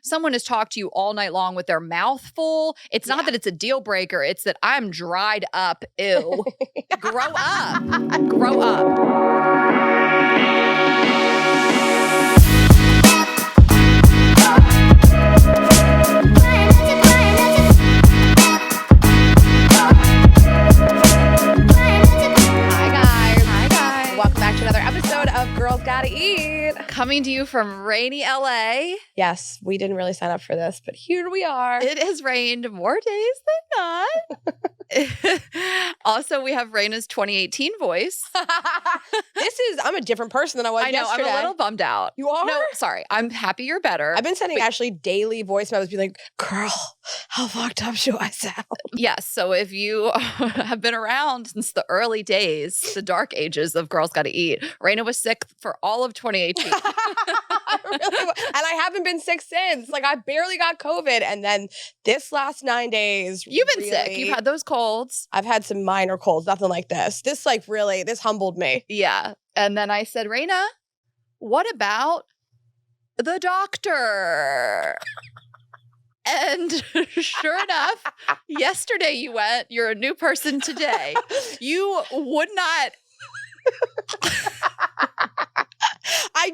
someone has talked to you all night long with their mouth full, it's not that it's a deal breaker. It's that I'm dried up. Ew. Grow up. Grow up. Girls Gotta Eat. Coming to you from rainy LA. Yes, we didn't really sign up for this, but here we are. It has rained more days than not. Also, we have Reyna's 2018 voice. I'm a different person than I was yesterday. I'm a little bummed out. You are? No, sorry. I'm happy you're better. I've been sending Ashley daily voice memos being like, girl, how fucked up should I sound? Yes. So if you have been around since the early days, the dark ages of Girls Gotta Eat, Reyna was sick for all of 2018. And I haven't been sick since. Like, I barely got COVID. And then this last 9 days. You've been sick. You've had those colds. I've had some minor colds, nothing like this. This humbled me. Yeah. And then I said, Reyna, what about the doctor? And sure enough, yesterday you went, you're a new person today. You would not. I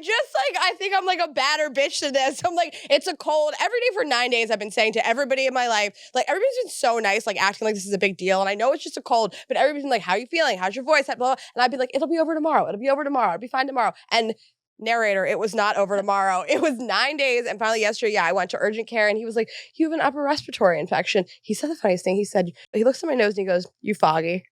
think I'm like a badder bitch to this. I'm like, it's a cold. Every day for 9 days, I've been saying to everybody in my life, like, everybody's been so nice, like, acting like this is a big deal. And I know it's just a cold, but everybody's been like, how are you feeling? How's your voice? Blah, blah. And I'd be like, it'll be over tomorrow. It'll be over tomorrow. It'll be fine tomorrow. And narrator, it was not over tomorrow. It was 9 days. And finally yesterday, I went to urgent care and he was like, you have an upper respiratory infection. He said the funniest thing. He looks at my nose and he goes, you foggy.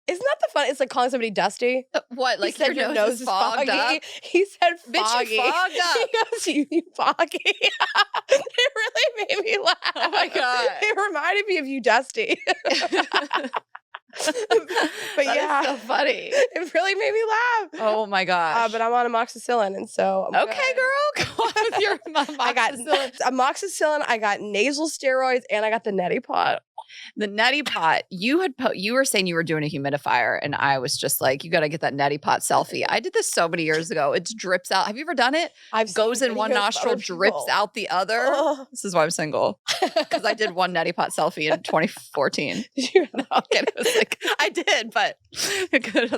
Isn't that the fun? It's like calling somebody dusty. What? Like your nose is fogged up? He said foggy. Bitch, you fogged up. He goes, you foggy. It really made me laugh. Oh my God. It reminded me of you, Dusty. But that is so funny. It really made me laugh. Oh my gosh. But I'm on amoxicillin, and so I'm okay, girl. Go on with your amoxicillin. I got amoxicillin. I got nasal steroids, and I got the neti pot. The neti pot, you were saying you were doing a humidifier, and I was just like, you got to get that neti pot selfie. I did this so many years ago. It drips out. Have you ever done it? Goes in one nostril, drips out the other. Oh. This is why I'm single, because I did one neti pot selfie in 2014. Did you? No, it was like, I did, but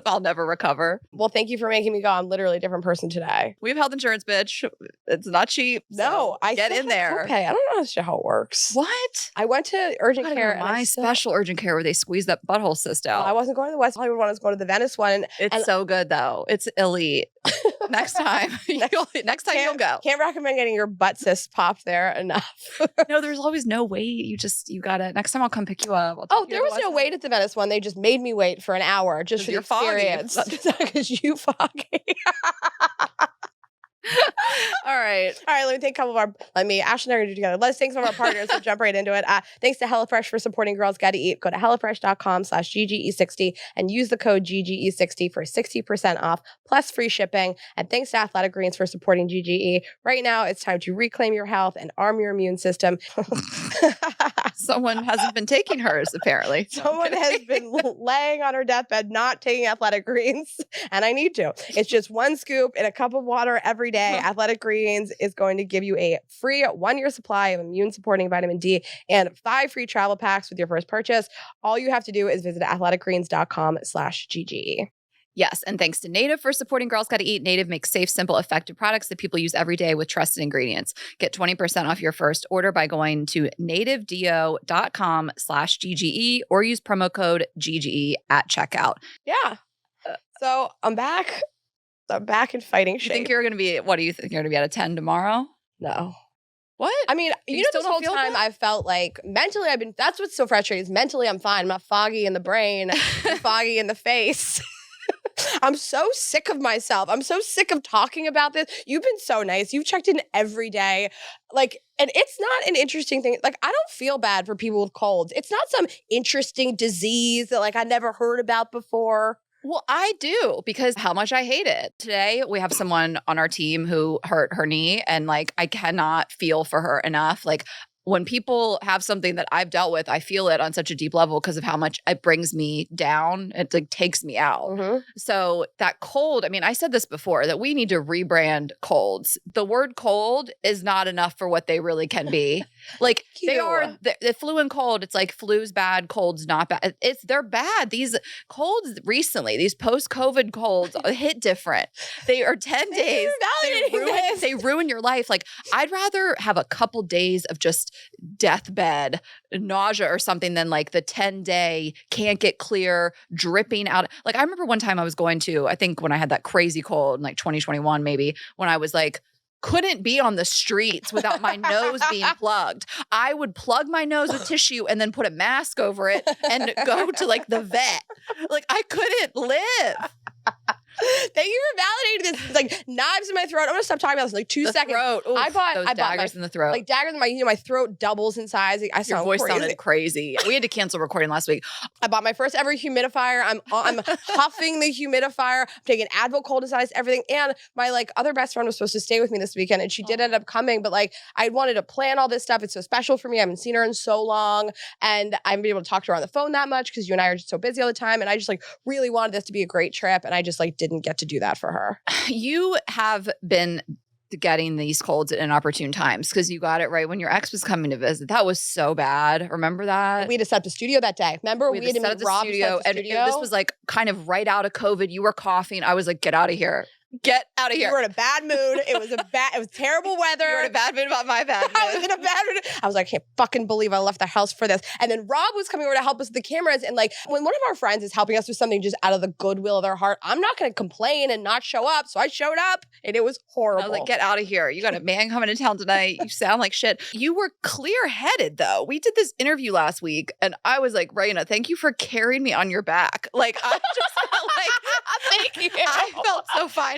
I'll never recover. Well, thank you for making me go. I'm literally a different person today. We have health insurance, bitch. It's not cheap. No, I get in there. Okay, I don't know how it works. What? I went to urgent care. My special urgent care where they squeeze that butthole cyst out. Well, I wasn't going to the West Hollywood one. I was going to the Venice one. It's so good though. It's elite. Next time you'll go. Can't recommend getting your butt cyst popped there enough. No, there's always no wait. You gotta. Next time I'll come pick you up. There was no wait at the Venice one. They just made me wait for an hour just for the experience. Because you foggy. All right. Let me take a couple of Ash and I are going to do together. Let's thank some of our partners. We'll jump right into it. Thanks to HelloFresh for supporting Girls Gotta Eat. Go to HelloFresh.com/GGE60 and use the code GGE60 for 60% off plus free shipping. And thanks to Athletic Greens for supporting GGE. Right now, it's time to reclaim your health and arm your immune system. Someone hasn't been taking hers, apparently. Someone has been laying on her deathbed not taking Athletic Greens, and I need to. It's just one scoop in a cup of water every day. Athletic Greens is going to give you a free 1-year supply of immune-supporting vitamin D and 5 free travel packs with your first purchase. All you have to do is visit athleticgreens.com/GGE. Yes, and thanks to Native for supporting Girls Gotta Eat. Native makes safe, simple, effective products that people use every day with trusted ingredients. Get 20% off your first order by going to nativedeo.com/GGE or use promo code GGE at checkout. Yeah. So I'm back. I'm back in fighting shape. You think you're going to be, what do you think? You're going to be at a 10 tomorrow? No. What? I mean, this whole time I felt like mentally that's what's so frustrating is mentally I'm fine. I'm not foggy in the brain, I'm foggy in the face. I'm so sick of myself. I'm so sick of talking about this. You've been so nice. You've checked in every day. And it's not an interesting thing. I don't feel bad for people with colds. It's not some interesting disease that I never heard about before. Well, I do, because how much I hate it. Today, we have someone on our team who hurt her knee, and I cannot feel for her enough. when people have something that I've dealt with, I feel it on such a deep level because of how much it brings me down. It like takes me out. Mm-hmm. So that cold, I mean, I said this before that we need to rebrand colds. The word cold is not enough for what they really can be. Like they are the flu and cold. It's like flu's bad, cold's not bad. They're bad. These colds recently, these post-COVID colds hit different. They are 10 days. They ruin your life. Like I'd rather have a couple days of just deathbed nausea or something than like the 10-day can't get clear, dripping out. Like I remember one time I was going to, I think when I had that crazy cold in like 2021 maybe, when I was like, couldn't be on the streets without my nose being plugged. I would plug my nose with tissue and then put a mask over it and go to like the vet. Like I couldn't live. Thank you for validating this. Like knives in my throat. I'm gonna stop talking about this in like 2 seconds. Oof, I bought daggers in the throat. Like daggers in my throat doubles in size. Your voice sounded crazy. We had to cancel recording last week. I bought my first ever humidifier. I'm huffing the humidifier. I'm taking Advil cold size, everything. And my like other best friend was supposed to stay with me this weekend, and she did end up coming. But like I wanted to plan all this stuff. It's so special for me. I haven't seen her in so long, and I haven't been able to talk to her on the phone that much because you and I are just so busy all the time. And I just like really wanted this to be a great trip, and I just like didn't get to do that for her. You have been getting these colds at inopportune times because you got it right when your ex was coming to visit. That was so bad. Remember that? We had to set up the studio that day. Remember? We had to meet Rob studio. And this was like kind of right out of COVID. You were coughing. I was like, get out of here. Get out of here. You were in a bad mood. It was terrible weather. You were in a bad mood about my bad mood. I was in a bad mood. I was like, I can't fucking believe I left the house for this. And then Rob was coming over to help us with the cameras. And like, when one of our friends is helping us with something just out of the goodwill of their heart, I'm not going to complain and not show up. So I showed up and it was horrible. I was like, get out of here. You got a man coming to town tonight. You sound like shit. You were clear-headed though. We did this interview last week and I was like, Rayna, thank you for carrying me on your back. Like, I just felt like, thank you. I felt so fine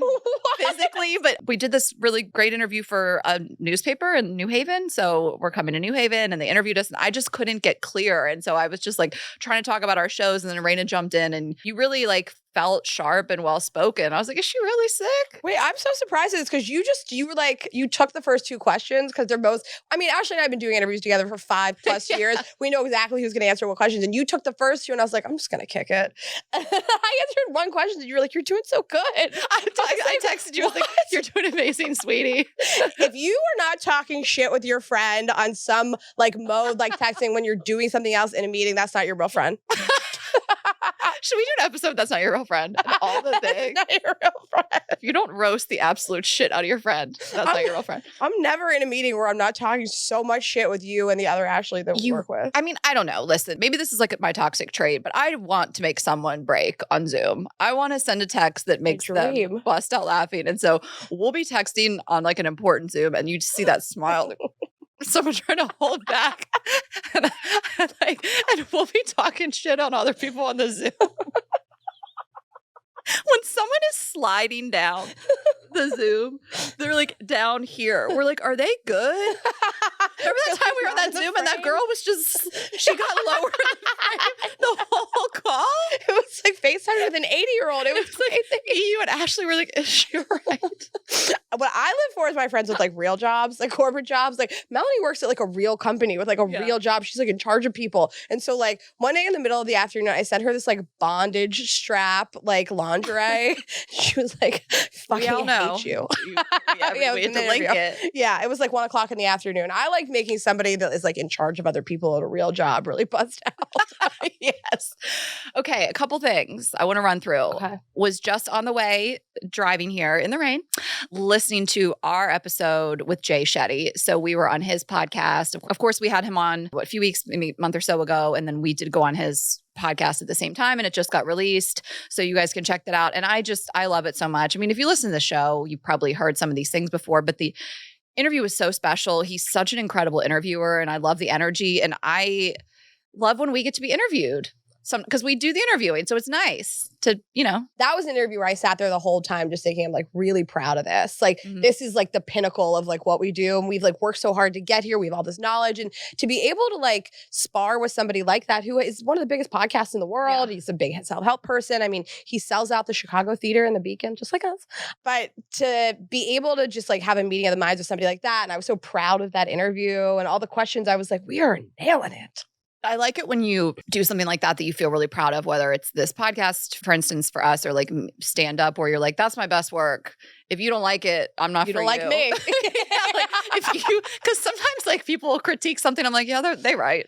physically. But we did this really great interview for a newspaper in New Haven. So we're coming to New Haven and they interviewed us and I just couldn't get clear. And so I was just like trying to talk about our shows and then Reyna jumped in and you really like felt sharp and well-spoken. I was like, is she really sick? Wait, I'm so surprised at this because you were like, you took the first two questions because they're both, I mean, Ashley and I have been doing interviews together for 5+ years. We know exactly who's going to answer what questions. And you took the first two and I was like, I'm just going to kick it. I answered one question and you were like, you're doing so good. I texted you, I was like, you're doing amazing, sweetie. If you are not talking shit with your friend on some like mode, like texting when you're doing something else in a meeting, that's not your real friend. Should we do an episode that's not your real friend? And all the things. Not your real friend. If you don't roast the absolute shit out of your friend, that's not your real friend. I'm never in a meeting where I'm not talking so much shit with you and the other Ashley that we work with. I mean, I don't know. Listen, maybe this is like my toxic trait, but I want to make someone break on Zoom. I want to send a text that makes them bust out laughing. And so we'll be texting on like an important Zoom and you see that smile. Someone trying to hold back and we'll be talking shit on other people on the Zoom. When someone is sliding down the Zoom, they're like down here. We're like, are they good? Remember that time we were on that Zoom and that girl was just, she got lower the whole call? It was like FaceTime with an 80-year-old. It was like, you and Ashley were like, is she right? What I live for is my friends with like real jobs, like corporate jobs. Like Melanie works at like a real company with like a real job. She's like in charge of people. And so like one day in the middle of the afternoon, I sent her this like bondage strap, like lingerie. She was like, fucking hate you. We had to link it. Yeah, it was like 1:00 in the afternoon. I like making somebody that is like in charge of other people at a real job really bust out. Yes. Okay, a couple things I want to run through. Okay. Was just on the way driving here in the rain, listening to our episode with Jay Shetty. So we were on his podcast. Of course, we had him on a few weeks, maybe a month or so ago, and then we did go on his podcast at the same time and it just got released. So you guys can check that out. And I love it so much. I mean, if you listen to the show, you probably heard some of these things before, but the interview was so special. He's such an incredible interviewer and I love the energy and I love when we get to be interviewed. because we do the interviewing. So it's nice to, That was an interview where I sat there the whole time just thinking, I'm like really proud of this. Like, this is like the pinnacle of like what we do. And we've like worked so hard to get here. We have all this knowledge. And to be able to like spar with somebody like that, who is one of the biggest podcasts in the world. He's a big self-help person. I mean, he sells out the Chicago Theater and the Beacon, just like us. But to be able to just like have a meeting of the minds with somebody like that. And I was so proud of that interview and all the questions. I was like, we are nailing it. I like it when you do something like that you feel really proud of, whether it's this podcast, for instance, for us, or like stand up where you're like, that's my best work. If you don't like it, I'm not for you. You don't like me. Because sometimes like people will critique something. I'm like, yeah, they right.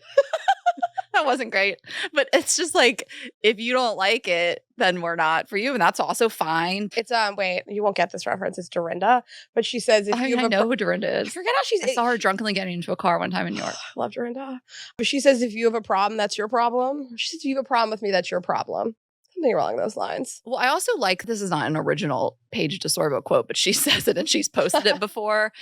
That wasn't great. But it's just like, if you don't like it, then we're not for you. And that's also fine. It's, wait, you won't get this reference. It's Dorinda. But she says, I know who Dorinda is. I forget how I saw her drunkenly getting into a car one time in New York. I love Dorinda. But she says, if you have a problem, that's your problem. She says, if you have a problem with me, that's your problem. Something along those lines. Well, I also like, this is not an original Paige DeSorbo quote, but she says it and she's posted it before.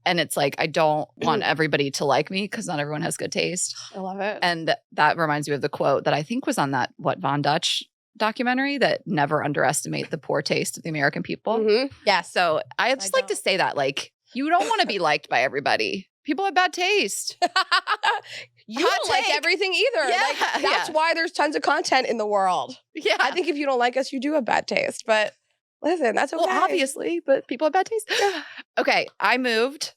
And it's like, I don't want everybody to like me because not everyone has good taste. I love it. And that reminds me of the quote that I think was on that, Von Dutch documentary, that never underestimate the poor taste of the American people. Mm-hmm. Yeah. So I just like to say that, like, you don't want to be liked by everybody. People have bad taste. You don't like everything either. Yeah, like, that's why there's tons of content in the world. Yeah. I think if you don't like us, you do have bad taste. But listen, that's okay. Well, obviously, but people have bad taste. Okay, I moved.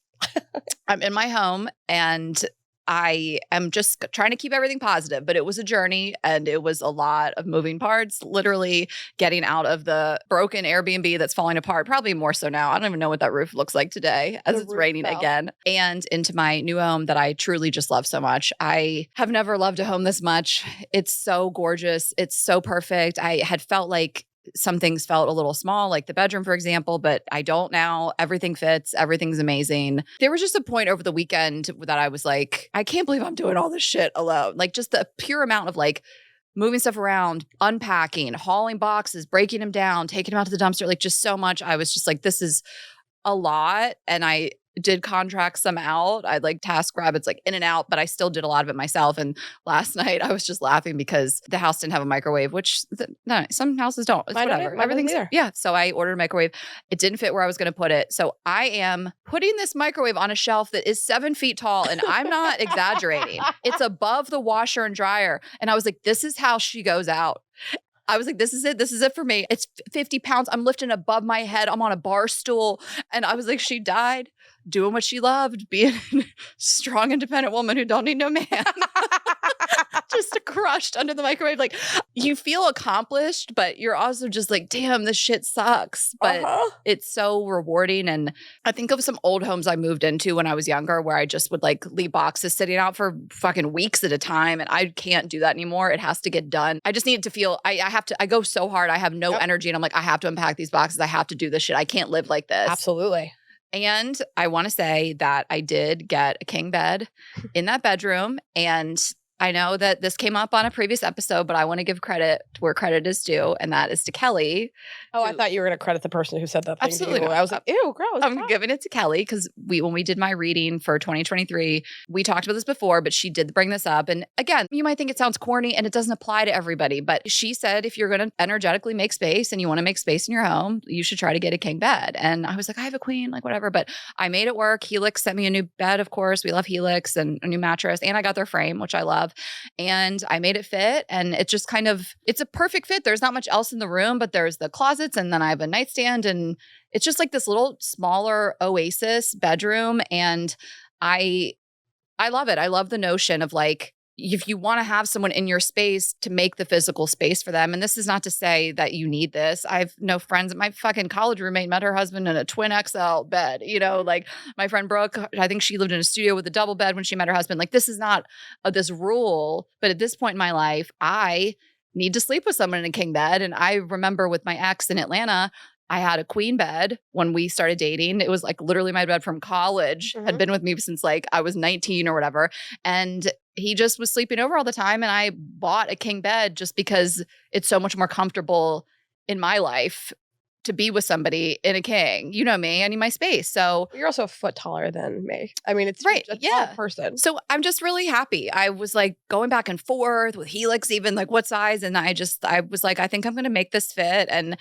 I'm in my home and I am just trying to keep everything positive, but it was a journey and it was a lot of moving parts, literally getting out of the broken Airbnb that's falling apart, probably more so now. I don't even know what that roof looks like today as it's raining again, and into my new home that I truly just love so much. I have never loved a home this much. It's so gorgeous. It's so perfect. I had felt like some things felt a little small, like the bedroom, for example, but I don't now. Everything fits. Everything's amazing. There was just a point over the weekend that I was like, I can't believe I'm doing all this shit alone. Like just the pure amount of like moving stuff around, unpacking, hauling boxes, breaking them down, taking them out to the dumpster, like just so much. I was just like, this is a lot. And I did contract some out. I'd like TaskRabbits like in and out, but I still did a lot of it myself. And last night I was just laughing because the house didn't have a microwave, which no, some houses don't. It's whatever. Everything's there. Yeah. So I ordered a microwave. It didn't fit where I was going to put it. So I am putting this microwave on a shelf that is 7 feet tall. And I'm not exaggerating. It's above the washer and dryer. And I was like, this is how she goes out. I was like, this is it. This is it for me. It's 50 pounds. I'm lifting above my head. I'm on a bar stool. And I was like, she died doing what she loved, being a strong, independent woman who don't need no man. Just crushed under the microwave. Like, you feel accomplished, but you're also just like, damn, this shit sucks. But it's so rewarding. And I think of some old homes I moved into when I was younger where I just would like leave boxes sitting out for fucking weeks at a time. And I can't do that anymore. It has to get done. I just need to feel, I go so hard. I have no energy. And I'm like, I have to unpack these boxes. I have to do this shit. I can't live like this. Absolutely. And I want to say that I did get a king bed in that bedroom. And I know that this came up on a previous episode, but I want to give credit where credit is due, and that is to Kelly. Oh, I thought you were going to credit the person who said that thing. Absolutely. I was like, ew, gross. I'm giving it to Kelly because when we did my reading for 2023, we talked about this before, but she did bring this up. And again, you might think it sounds corny and it doesn't apply to everybody, but she said if you're going to energetically make space and you want to make space in your home, you should try to get a king bed. And I was like, I have a queen, like whatever, but I made it work. Helix sent me a new bed, of course. We love Helix, and a new mattress, and I got their frame, which I love. And I made it fit, and it just kind of, it's a perfect fit. There's not much else in the room, but there's the closets, and then I have a nightstand, and it's just like this little smaller oasis bedroom. And I love it. I love the notion of like, if you want to have someone in your space, to make the physical space for them. And this is not to say that you need this. I've no friends. My fucking college roommate met her husband in a twin XL bed. You know, like my friend Brooke, I think she lived in a studio with a double bed when she met her husband. Like, this is not this rule. But at this point in my life, I need to sleep with someone in a king bed. And I remember with my ex in Atlanta, I had a queen bed when we started dating. It was like literally my bed from college, had been with me since like I was 19 or whatever. And he just was sleeping over all the time. And I bought a king bed just because it's so much more comfortable in my life to be with somebody in a king. You know me, I need my space. So You're also a foot taller than me. I mean, it's right. a Yeah. tall person. So I'm just really happy. I was like going back and forth with Helix, even like what size. And I was like, I think I'm going to make this fit. And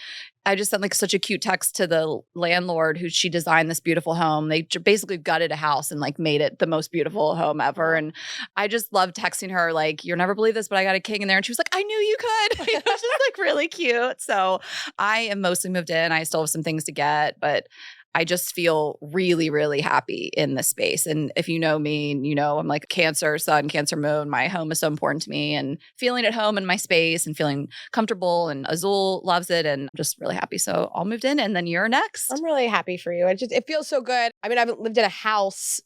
I just sent like such a cute text to the landlord she designed this beautiful home. They basically gutted a house and like made it the most beautiful home ever. And I just love texting her like, you'll never believe this, but I got a king in there. And she was like, I knew you could. It was just like really cute. So I am mostly moved in. I still have some things to get, but I just feel really, really happy in this space. And if you know me, you know, I'm like Cancer sun, Cancer moon. My home is so important to me, and feeling at home in my space and feeling comfortable, and Azul loves it, and I'm just really happy. So all moved in, and then you're next. I'm really happy for you. It feels so good. I mean, I haven't lived in a house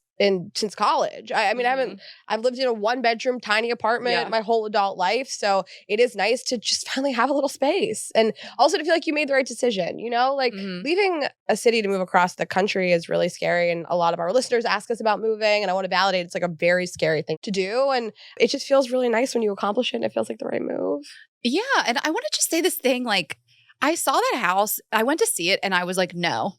since college. I mean, I've lived in a 1-bedroom tiny apartment my whole adult life. So it is nice to just finally have a little space, and also to feel like you made the right decision, you know, like leaving a city to move across the country is really scary. And a lot of our listeners ask us about moving, and I want to validate it's like a very scary thing to do. And it just feels really nice when you accomplish it and it feels like the right move. Yeah. And I want to just say this thing, like I saw that house, I went to see it and I was like, nope.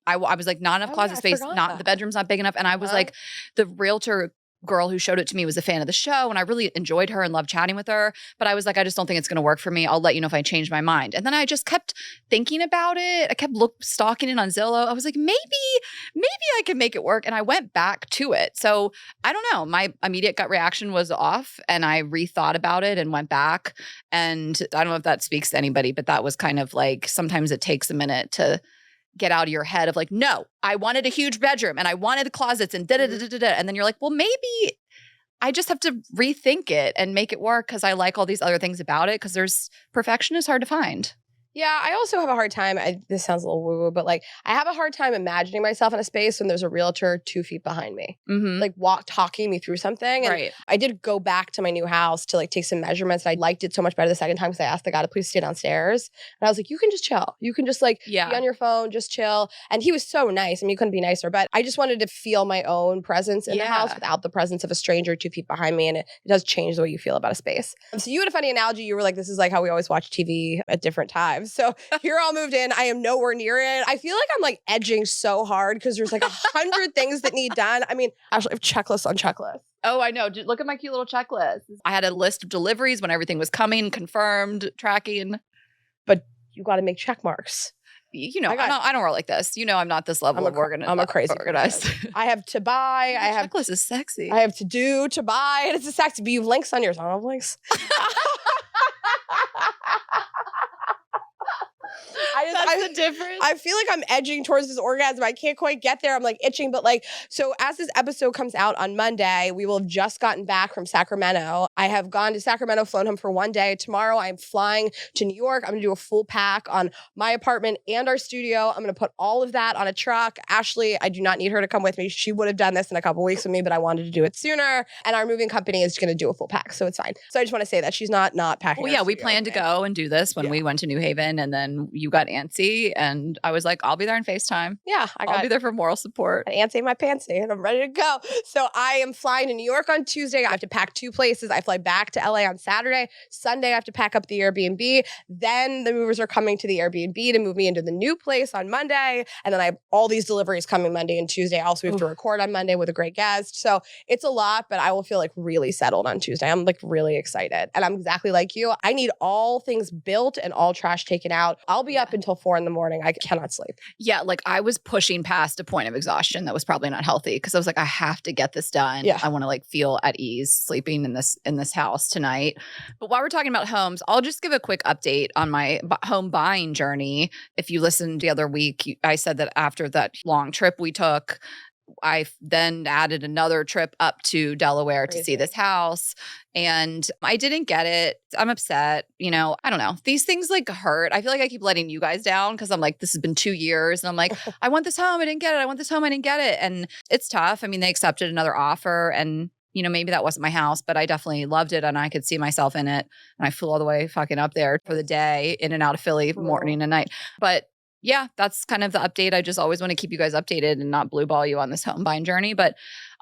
I was like, not enough closet space. The bedroom's not big enough. And I was like, the realtor girl who showed it to me was a fan of the show, and I really enjoyed her and loved chatting with her. But I was like, I just don't think it's going to work for me. I'll let you know if I change my mind. And then I just kept thinking about it. I kept stalking it on Zillow. I was like, maybe I can make it work. And I went back to it. So I don't know. My immediate gut reaction was off, and I rethought about it and went back. And I don't know if that speaks to anybody, but that was kind of like, sometimes it takes a minute to get out of your head of like, no, I wanted a huge bedroom and I wanted the closets and da-da-da-da-da. And then you're like, well, maybe I just have to rethink it and make it work because I like all these other things about it, because perfection is hard to find. Yeah, I also have a hard time. This sounds a little woo-woo, but like I have a hard time imagining myself in a space when there's a realtor 2 feet behind me, like talking me through something. And I did go back to my new house to like take some measurements. And I liked it so much better the second time because I asked the guy to please stay downstairs. And I was like, you can just chill. You can just like be on your phone, just chill. And he was so nice. I mean, he couldn't be nicer, but I just wanted to feel my own presence in the house without the presence of a stranger 2 feet behind me. And it does change the way you feel about a space. So you had a funny analogy. You were like, this is like how we always watch TV at different times. So you're all moved in. I am nowhere near it. I feel like I'm like edging so hard because there's like 100 things that need done. I mean, actually, I have checklists on checklists. Oh, I know. Look at my cute little checklist. I had a list of deliveries when everything was coming, confirmed, tracking. But you got to make check marks. You know, I don't roll like this. You know, I'm not this level of organized. I'm a crazy organized. I have to buy. I have checklist is sexy. I have to do, to buy, and it's a sexy. But you have links on yours. I don't have links. That's the difference. I feel like I'm edging towards this orgasm. I can't quite get there. I'm like itching, but like, so as this episode comes out on Monday, we will have just gotten back from Sacramento. I have gone to Sacramento, flown home for 1 day. Tomorrow I'm flying to New York. I'm going to do a full pack on my apartment and our studio. I'm going to put all of that on a truck. Ashley, I do not need her to come with me. She would have done this in a couple weeks with me, but I wanted to do it sooner. And our moving company is going to do a full pack. So it's fine. So I just want to say that she's not packing. Well, yeah, we planned to go and do this when we went to New Haven, and then you got antsy, and I was like, I'll be there on FaceTime. Yeah, I'll be there for moral support. Antsy my pantsy, and I'm ready to go. So I am flying to New York on Tuesday. I have to pack 2 places. I fly back to LA on Saturday. Sunday, I have to pack up the Airbnb. Then the movers are coming to the Airbnb to move me into the new place on Monday. And then I have all these deliveries coming Monday and Tuesday. Also, we have to record on Monday with a great guest. So it's a lot, but I will feel like really settled on Tuesday. I'm like really excited. And I'm exactly like you. I need all things built and all trash taken out. I'll be up until 4 a.m. I cannot sleep. Yeah, like I was pushing past a point of exhaustion that was probably not healthy, because I was like, I have to get this done. Yeah. I want to like feel at ease sleeping in this house tonight. But while we're talking about homes, I'll just give a quick update on my home buying journey. If you listened the other week, I said that after that long trip we took, I then added another trip up to Delaware to see this house, and I didn't get it. I'm upset. You know, I don't know. These things like hurt. I feel like I keep letting you guys down because I'm like, this has been 2 years, and I'm like, I want this home. I didn't get it. I want this home. I didn't get it. And it's tough. I mean, they accepted another offer, and you know, maybe that wasn't my house, but I definitely loved it and I could see myself in it. And I flew all the way fucking up there for the day, in and out of Philly, morning and night. But yeah, that's kind of the update. I just always want to keep you guys updated and not blue ball you on this home buying journey, but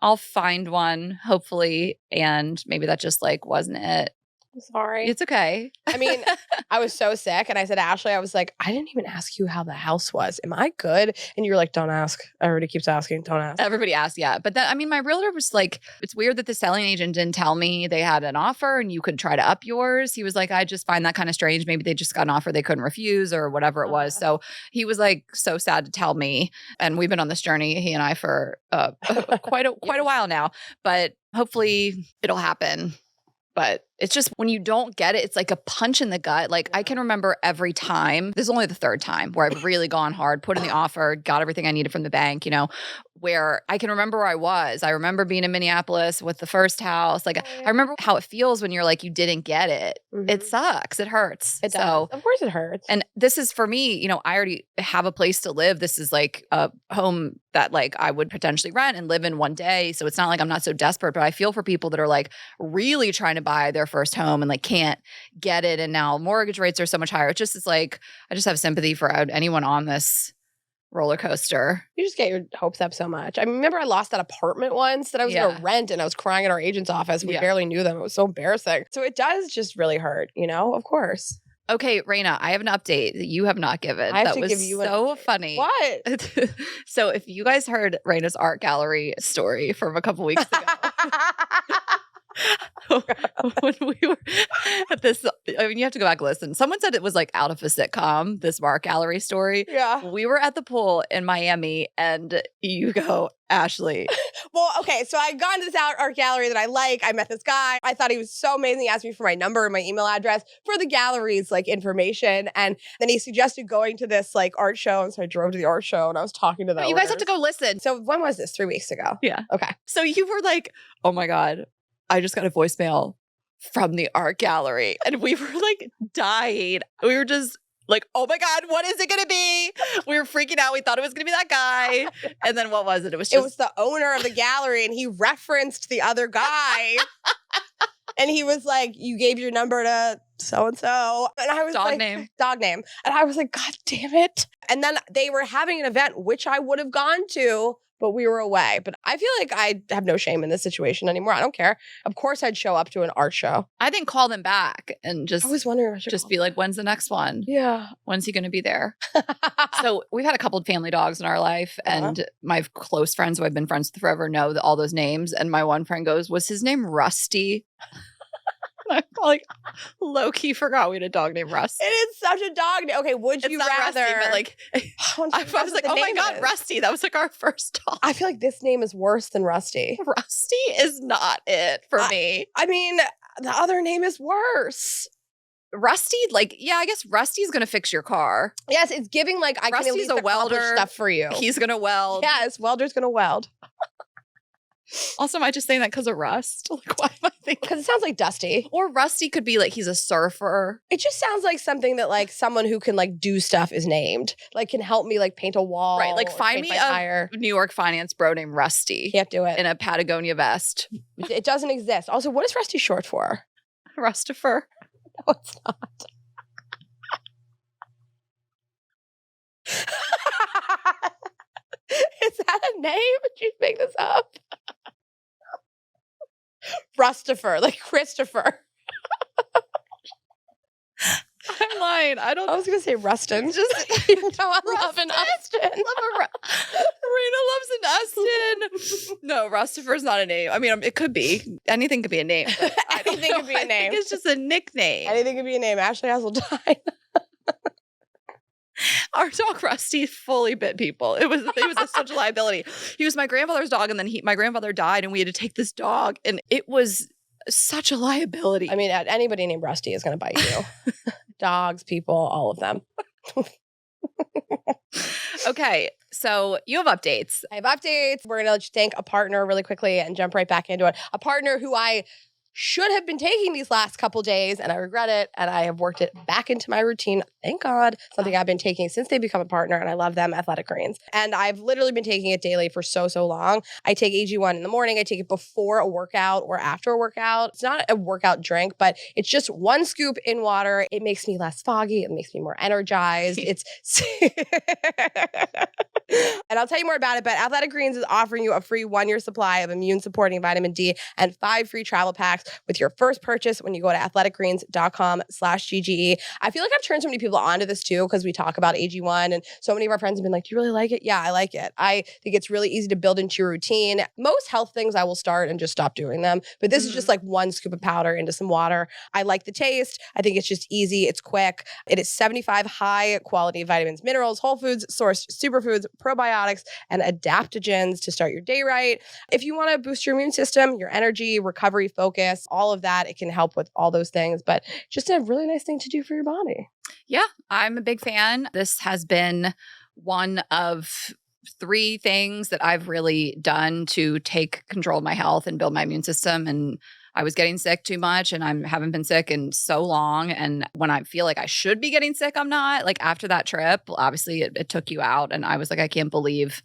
I'll find one hopefully. And maybe that just like wasn't it. I'm sorry. It's okay. I mean, I was so sick. And I said to Ashley, I was like, I didn't even ask you how the house was. Am I good? And you were like, don't ask. Everybody keeps asking. Don't ask. Everybody asks, yeah. But then, I mean, my realtor was like, it's weird that the selling agent didn't tell me they had an offer and you could try to up yours. He was like, I just find that kind of strange. Maybe they just got an offer they couldn't refuse or whatever it was. So he was like so sad to tell me. And we've been on this journey, he and I, for quite a while now. But hopefully it'll happen. But it's just when you don't get it, it's like a punch in the gut. Like I can remember every time, this is only the third time where I've really gone hard, put in the offer, got everything I needed from the bank, you know, where I can remember where I was. I remember being in Minneapolis with the first house. Like I remember how it feels when you're like, you didn't get it. It sucks. It hurts. It does. Of course it hurts. And this is for me, you know, I already have a place to live. This is like a home that like I would potentially rent and live in one day. So it's not like I'm not so desperate, but I feel for people that are like really trying to buy their first home and like can't get it. And now mortgage rates are so much higher. It just is like, I just have sympathy for anyone on this roller coaster. You just get your hopes up so much. I remember I lost that apartment once that I was going to rent and I was crying at our agent's office. We barely knew them. It was so embarrassing. So it does just really hurt, you know, of course. Okay, Reyna, I have an update that you have not given. I have to give you so funny. What? So if you guys heard Reyna's art gallery story from a couple weeks ago. When we were at this, I mean, you have to go back and listen. Someone said it was like out of a sitcom, this art gallery story. Yeah. We were at the pool in Miami and you go, Ashley. Well, okay, so I got into this art gallery that I like. I met this guy. I thought he was so amazing. He asked me for my number and my email address for the gallery's like information. And then he suggested going to this like art show. And so I drove to the art show and I was talking to them. You guys have to go listen. So when was this? 3 weeks ago? Yeah. Okay. So you were like, oh my God, I just got a voicemail from the art gallery. And we were like dying. We were just like, oh my God, what is it going to be? We were freaking out. We thought it was going to be that guy. And then what was it? It was the owner of the gallery and he referenced the other guy. And he was like, you gave your number to so-and-so. And I was dog name. And I was like, God damn it. And then they were having an event, which I would have gone to, but we were away. But I feel like I have no shame in this situation anymore. I don't care. Of course, I'd show up to an art show. I think call them back and just, I was wondering, just be like, when's the next one? Yeah. When's he going to be there? So we've had a couple of family dogs in our life. And my close friends who I've been friends with forever know all those names. And my one friend goes, was his name Rusty? I like low-key forgot we had a dog named Rusty. It is such a dog name. Okay, would you rather? Rusty, but like, I was like, oh my God, Rusty. That was like our first dog. I feel like this name is worse than Rusty. Rusty is not it for me. I mean, the other name is worse. Rusty, like, yeah, I guess Rusty's going to fix your car. Yes, it's giving like I Rusty's can at least a welder stuff for you. He's going to weld. Yes, welder's going to weld. Also, am I just saying that because of rust? Like, why am I thinking? Because it sounds like Dusty. Or Rusty could be like he's a surfer. It just sounds like something that like someone who can like do stuff is named. Like can help me like paint a wall. Right, like find me a New York finance bro named Rusty. Can't do it. In a Patagonia vest. It doesn't exist. Also, what is Rusty short for? Rustifer. No, it's not. Is that a name? Did you make this up? Rustifer, like Christopher. I'm lying. I was going to say Rustin. Just, you know, I love an Austin. Rayna loves an Austin. No, Rustifer's not a name. I mean, it could be. Anything could be a name. Anything could be a name. It's just a nickname. Anything could be a name. Ashley Hasseltine. Our dog Rusty fully bit people. It was such a liability. He was my grandfather's dog, and then my grandfather died, and we had to take this dog, and it was such a liability. I mean, anybody named Rusty is going to bite you. Dogs, people, all of them. Okay, so you have updates. I have updates. We're going to thank a partner really quickly and jump right back into it. A partner who I should have been taking these last couple days, and I regret it, and I have worked it back into my routine. Thank God. Something I've been taking since they become a partner, and I love them, Athletic Greens. And I've literally been taking it daily for so long. I take AG1 in the morning. I take it before a workout or after a workout. It's not a workout drink, but it's just one scoop in water. It makes me less foggy. It makes me more energized. It's And I'll tell you more about it, but Athletic Greens is offering you a free 1-year supply of immune-supporting vitamin D and 5 free travel packs with your first purchase when you go to athleticgreens.com/GGE. I feel like I've turned so many people onto this too because we talk about AG1 and so many of our friends have been like, do you really like it? Yeah, I like it. I think it's really easy to build into your routine. Most health things I will start and just stop doing them, but this is just like 1 scoop of powder into some water. I like the taste. I think it's just easy. It's quick. It is 75 high quality vitamins, minerals, whole foods, sourced superfoods, probiotics, and adaptogens to start your day right. If you want to boost your immune system, your energy, recovery, focus, all of that, it can help with all those things, but just a really nice thing to do for your body. Yeah, I'm a big fan. This has been one of 3 things that I've really done to take control of my health and build my immune system. And I was getting sick too much and I haven't been sick in so long. And when I feel like I should be getting sick, I'm not. Like after that trip, obviously it took you out. And I was like, I can't believe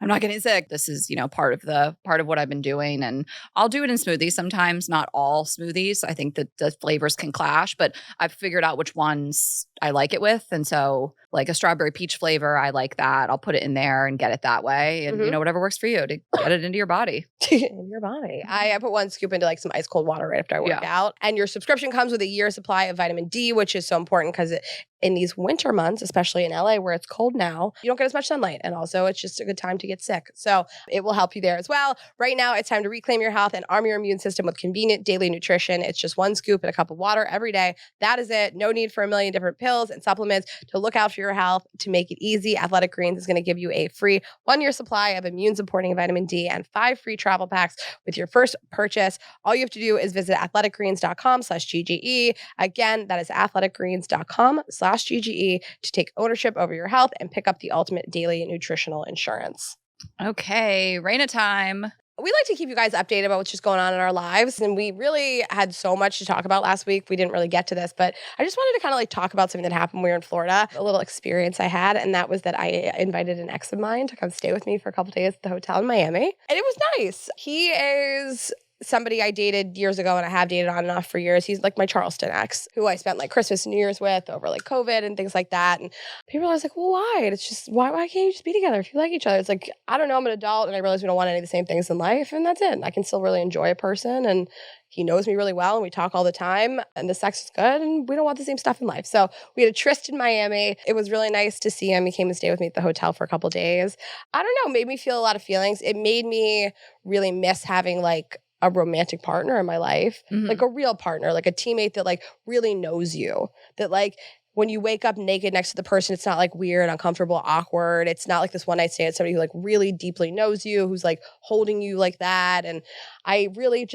I'm not getting sick. This is, part of what I've been doing. And I'll do it in smoothies sometimes, not all smoothies. I think that the flavors can clash, but I've figured out which ones I like it with. And so like a strawberry peach flavor, I like that. I'll put it in there and get it that way. And, whatever works for you to get it into your body. In your body. I put 1 scoop into like some ice cold water right after I work out. And your subscription comes with a year supply of vitamin D, which is so important because in these winter months, especially in LA where it's cold now, you don't get as much sunlight. And also it's just a good time to get sick. So it will help you there as well. Right now, it's time to reclaim your health and arm your immune system with convenient daily nutrition. It's just 1 scoop and a cup of water every day. That is it. No need for a million different pills and supplements to look out for your health. To make it easy, Athletic Greens is going to give you a free 1-year supply of immune-supporting vitamin D and 5 free travel packs with your first purchase. All you have to do is visit athleticgreens.com/GGE. Again, that is athleticgreens.com/GGE to take ownership over your health and pick up the ultimate daily nutritional insurance. Okay, Reyna time. We like to keep you guys updated about what's just going on in our lives. And we really had so much to talk about last week. We didn't really get to this, but I just wanted to kind of like talk about something that happened when we were in Florida, a little experience I had. And that was that I invited an ex of mine to come stay with me for a couple days at the hotel in Miami. And it was nice. He is somebody I dated years ago and I have dated on and off for years. He's like my Charleston ex who I spent like Christmas and New Year's with over like COVID and things like that. And people are always like, well, why? And it's just, why can't you just be together if you like each other? It's like, I don't know, I'm an adult and I realize we don't want any of the same things in life and that's it. I can still really enjoy a person and he knows me really well and we talk all the time and the sex is good and we don't want the same stuff in life. So we had a tryst in Miami. It was really nice to see him. He came and stayed with me at the hotel for a couple days. I don't know, made me feel a lot of feelings. It made me really miss having like a romantic partner in my life, like a real partner, like a teammate that like really knows you, that like when you wake up naked next to the person, it's not like weird, uncomfortable, awkward. It's not like this one night stand. It's somebody who like really deeply knows you, who's like holding you like that. And I really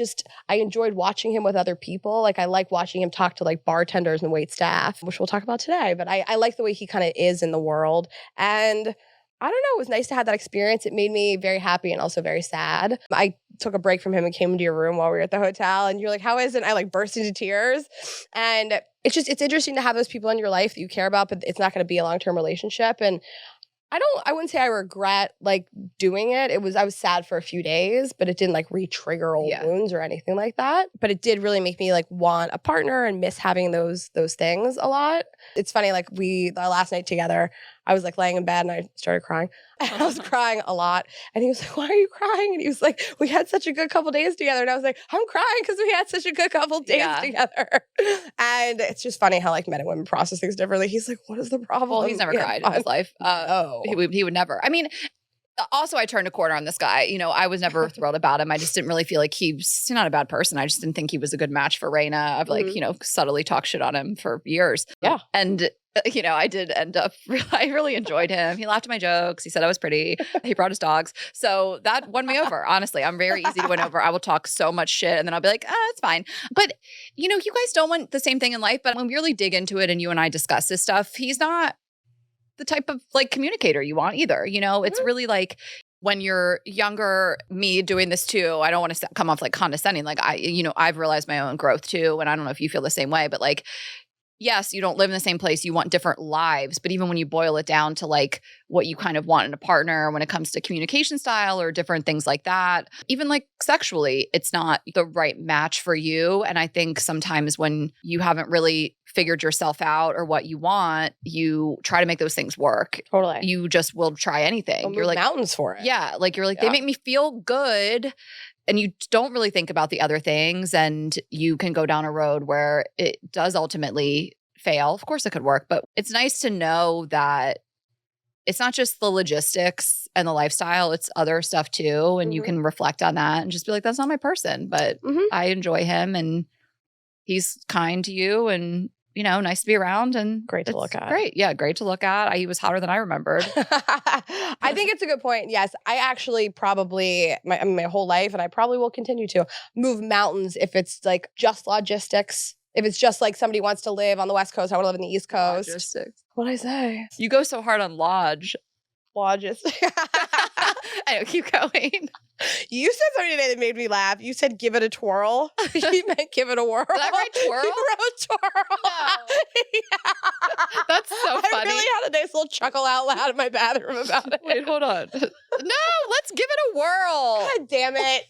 I enjoyed watching him with other people. Like I like watching him talk to like bartenders and wait staff, which we'll talk about today. But I like the way he kind of is in the world. And I don't know, it was nice to have that experience. It made me very happy and also very sad. I took a break from him and came into your room while we were at the hotel and you're like, how is it? And I like burst into tears. And it's interesting to have those people in your life that you care about, but it's not going to be a long-term relationship. And I wouldn't say I regret like doing it. I was sad for a few days, but it didn't like re-trigger old wounds or anything like that. But it did really make me like want a partner and miss having those things a lot. It's funny, like our last night together, I was like laying in bed and I started crying. I was crying a lot. And he was like, why are you crying? And he was like, we had such a good couple days together. And I was like, I'm crying because we had such a good couple days together. And it's just funny how like men and women process things differently. He's like, what is the problem? Well, he's never cried in his life. No. He would never. I mean, also, I turned a corner on this guy. I was never thrilled about him. I just didn't really feel like he's not a bad person. I just didn't think he was a good match for Reyna. I've like, subtly talked shit on him for years. Yeah. And I did end up, I really enjoyed him. He laughed at my jokes. He said I was pretty. He brought his dogs. So that won me over. Honestly, I'm very easy to win over. I will talk so much shit and then I'll be like, it's fine. But, you guys don't want the same thing in life. But when we really dig into it and you and I discuss this stuff, he's not the type of like communicator you want either. It's really like when you're younger, me doing this too, I don't want to come off like condescending. Like I've realized my own growth too. And I don't know if you feel the same way, but like, yes, you don't live in the same place. You want different lives. But even when you boil it down to like what you kind of want in a partner when it comes to communication style or different things like that, even like sexually, it's not the right match for you. And I think sometimes when you haven't really figured yourself out or what you want, you try to make those things work. Totally. You just will try anything. You're like mountains for it. Yeah. Like you're like, they make me feel good. And you don't really think about the other things, and you can go down a road where it does ultimately fail. Of course it could work, but it's nice to know that it's not just the logistics and the lifestyle, it's other stuff too. And you can reflect on that and just be like, that's not my person, but I enjoy him and he's kind to you and, you know, nice to be around and great to look at. Great. Yeah. Great to look at. He was hotter than I remembered. I think it's a good point. Yes. I actually probably my whole life, and I probably will continue to move mountains if it's like just logistics. If it's just like somebody wants to live on the West Coast, I want to live in the East Coast. Logistics. What'd I say? You go so hard on lodge. Lodges. I know, keep going. You said something today that made me laugh. You said give it a twirl. You meant give it a whirl. Did I write twirl? You wrote twirl. No. Yeah. That's so funny. I really had a nice little chuckle out loud in my bathroom about it. Wait, hold on. No, let's give it a whirl. God damn it.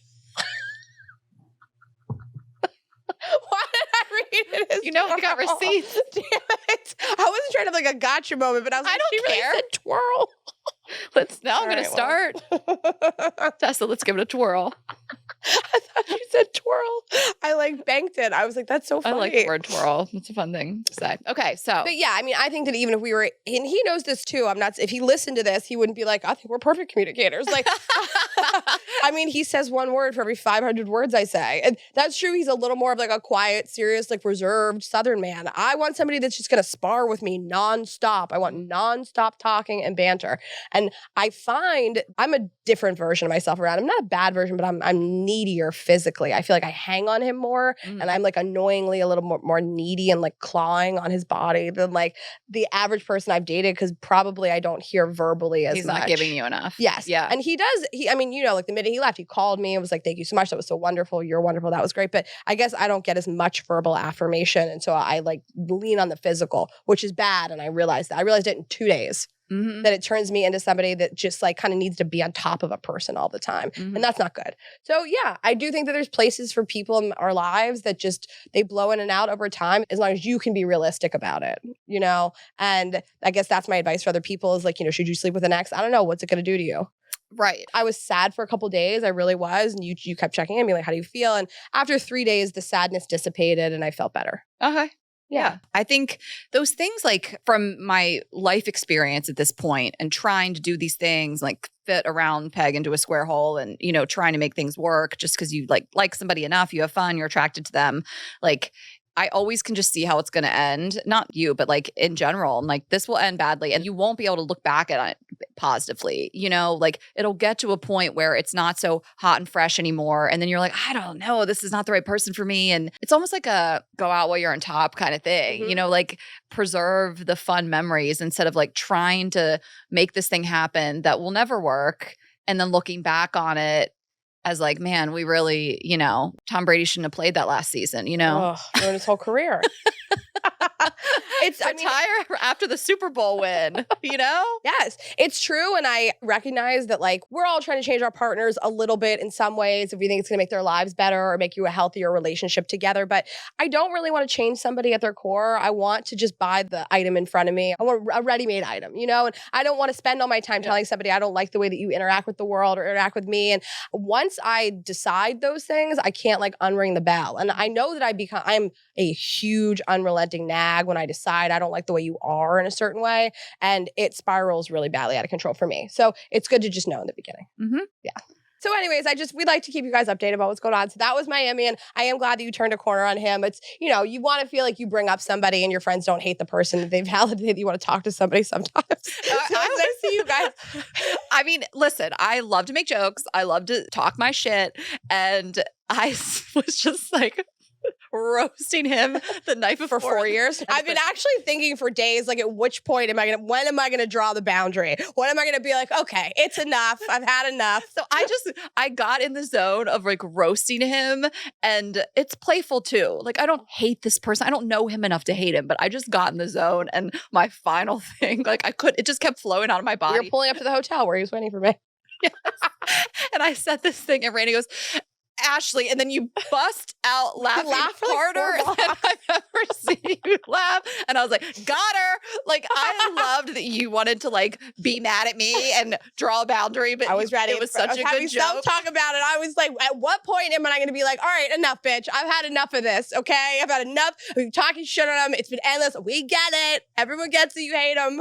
Why did I read it as You know, I got receipts. Damn it. I wasn't trying to have like a gotcha moment, but I was like, I don't she care. really said twirl. I'm going to start. Tessa, let's give it a twirl. I thought you said twirl. I like banked it. I was like, that's so funny. I like the word twirl. It's a fun thing to say. Okay, so. But yeah, I mean, I think that even if we were, and he knows this too, if he listened to this, he wouldn't be like, I think we're perfect communicators. Like, I mean, he says one word for every 500 words I say. And that's true. He's a little more of like a quiet, serious, like reserved Southern man. I want somebody that's just going to spar with me nonstop. I want nonstop talking and banter. And I find I'm a different version of myself around him. Not a bad version, but I'm needier physically. I feel like I hang on him more and I'm like annoyingly a little more needy and like clawing on his body than like the average person I've dated, because probably I don't hear verbally as much. He's not giving you enough. Yes. Yeah. And he does. I mean, you know, like the minute he left, he called me and was like, thank you so much. That was so wonderful. You're wonderful. That was great. But I guess I don't get as much verbal affirmation. And so I like lean on the physical, which is bad. And I realized that. I realized it in 2 days. That it turns me into somebody that just like kind of needs to be on top of a person all the time. And that's not good. So yeah, I do think that there's places for people in our lives that just, they blow in and out over time, as long as you can be realistic about it, you know? And I guess that's my advice for other people is like, you know, should you sleep with an ex? I don't know. What's it going to do to you? Right. I was sad for a couple of days. I really was. And you kept checking in, being like, how do you feel? And after 3 days, the sadness dissipated and I felt better. Okay. Yeah. I think those things, like from my life experience at this point and trying to do these things, like fit a round peg into a square hole and, you know, trying to make things work just because you like somebody enough, you have fun, you're attracted to them. Like, I always can just see how it's going to end. Not you, but like in general, I'm like, this will end badly and you won't be able to look back at it positively. You know, like it'll get to a point where it's not so hot and fresh anymore. And then you're like, I don't know, this is not the right person for me. And it's almost like a go out while you're on top kind of thing, you know, like preserve the fun memories instead of like trying to make this thing happen that will never work. And then looking back on it as like, man, we really, you know, Tom Brady shouldn't have played that last season, you know? Ruined his whole career. It's retire after the Super Bowl win, you know? Yes, it's true. And I recognize that like we're all trying to change our partners a little bit in some ways if we think it's going to make their lives better or make you a healthier relationship together. But I don't really want to change somebody at their core. I want to just buy the item in front of me. I want a ready-made item, you know? And I don't want to spend all my time telling somebody I don't like the way that you interact with the world or interact with me. And once I decide those things, I can't like unring the bell. And I know that I'm a huge unrelenting nag when I decide I don't like the way you are in a certain way. And it spirals really badly out of control for me. So it's good to just know in the beginning. Yeah. So anyways, we'd like to keep you guys updated about what's going on. So that was Miami, and I am glad that you turned a corner on him. It's, you know, you want to feel like you bring up somebody and your friends don't hate the person that they validate. You want to talk to somebody sometimes. So I see you guys. I mean, listen, I love to make jokes. I love to talk my shit. And I was just like roasting him the night before. For 4 years. I've been actually thinking for days, like at which point when am I gonna draw the boundary? When am I gonna be like, okay, it's enough. I've had enough. So I got in the zone of like roasting him, and it's playful too. Like I don't hate this person. I don't know him enough to hate him, but I just got in the zone, and my final thing, like it just kept flowing out of my body. You're pulling up to the hotel where he was waiting for me. Yes. And I said this thing, and Rayna goes, Ashley, and then you bust out laughing harder than I've ever seen you laugh. And I was like, got her. Like, I loved that you wanted to like be mad at me and draw a boundary, but I was ready. It was such a good joke. Talk about it. I was like, at what point am I going to be like, all right, enough, bitch. I've had enough of this. Okay, I've had enough. We've talking shit on him. It's been endless. We get it. Everyone gets that you hate him.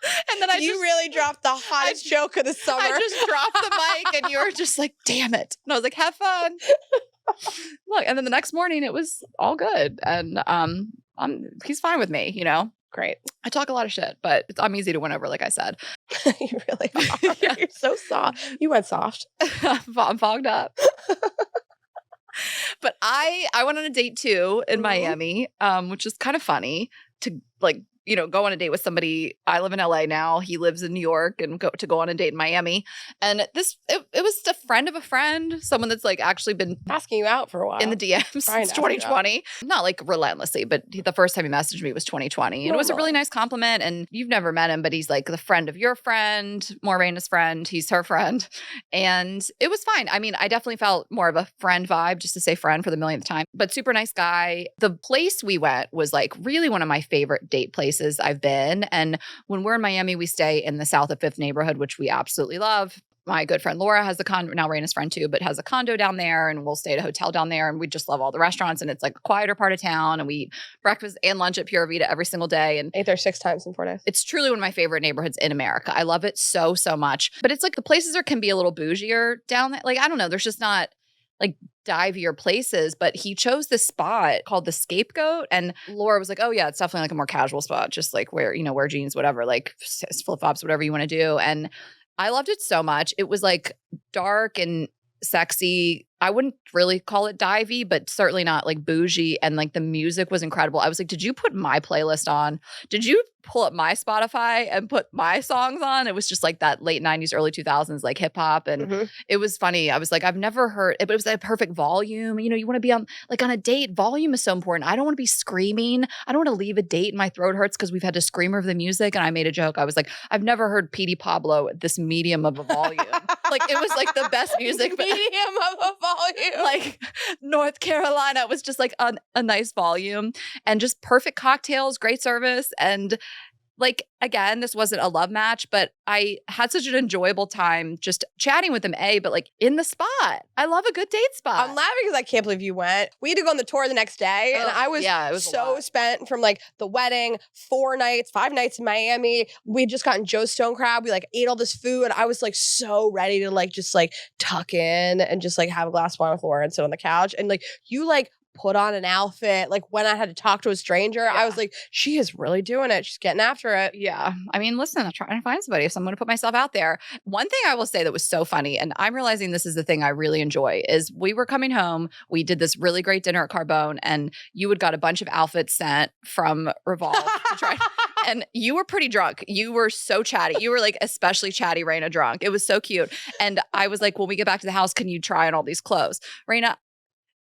And then you really dropped the hottest joke of the summer. I just dropped the mic, and you were just like, damn it. And I was like, have fun. Look, and then the next morning it was all good. And he's fine with me, you know? Great. I talk a lot of shit, but I'm easy to win over, like I said. You really are. Yeah. You're so soft. You went soft. I'm fogged up. But I went on a date too in Miami, which is kind of funny to like, you know, go on a date with somebody. I live in LA now. He lives in New York, and go on a date in Miami. And it was a friend of a friend, someone that's like actually been asking you out for a while in the DMs since 2020. Not like relentlessly, but the first time he messaged me was 2020. And it was a really nice compliment. And you've never met him, but he's like the friend of your friend, more Reyna's friend. He's her friend. And it was fine. I mean, I definitely felt more of a friend vibe, just to say friend for the millionth time, but super nice guy. The place we went was like really one of my favorite date places I've been. And when we're in Miami, we stay in the South of Fifth neighborhood, which we absolutely love. My good friend Laura has a condo, now Rayna's friend too, but has a condo down there, and we'll stay at a hotel down there. And we just love all the restaurants, and it's like a quieter part of town. And we eat breakfast and lunch at Pura Vida every single day. And ate there 6 times in 4 days. It's truly one of my favorite neighborhoods in America. I love it so, so much. But it's like the places can be a little bougier down there. Like, I don't know. There's just not like divier places, but he chose this spot called the Scapegoat. And Laura was like, oh yeah, it's definitely like a more casual spot. Just like wear jeans, whatever, like flip-flops, whatever you want to do. And I loved it so much. It was like dark and sexy. I wouldn't really call it divey, but certainly not like bougie. And like the music was incredible. I was like, did you put my playlist on? Did you pull up my Spotify and put my songs on? It was just like that late 90s, early 2000s, like hip hop. And it was funny. I was like, I've never heard it, but it was that perfect volume. You know, you want to be on a date. Volume is so important. I don't want to be screaming. I don't want to leave a date and my throat hurts because we've had to scream over the music. And I made a joke. I was like, I've never heard Petey Pablo at this medium of a volume. Like it was like the best music. But medium of a volume. Like North Carolina was just like a nice volume, and just perfect cocktails, great service. And like, again, this wasn't a love match, but I had such an enjoyable time just chatting with him, but like in the spot. I love a good date spot. I'm laughing because I can't believe you went. We had to go on the tour the next day, and I was so spent from like the wedding, 5 nights in Miami. We had just gotten Joe's Stone Crab. We like ate all this food, and I was like so ready to like just like tuck in and just like have a glass of wine with Laura and sit on the couch. And like you like put on an outfit. Like when I had to talk to a stranger, I was like, she is really doing it. She's getting after it. Yeah. I mean, listen, I'm trying to find somebody if I'm going to put myself out there. One thing I will say that was so funny, and I'm realizing this is the thing I really enjoy, is we were coming home. We did this really great dinner at Carbone, and you had got a bunch of outfits sent from Revolve to try. And you were pretty drunk. You were so chatty. You were like especially chatty, Rayna drunk. It was so cute. And I was like, when we get back to the house, can you try on all these clothes? Rayna,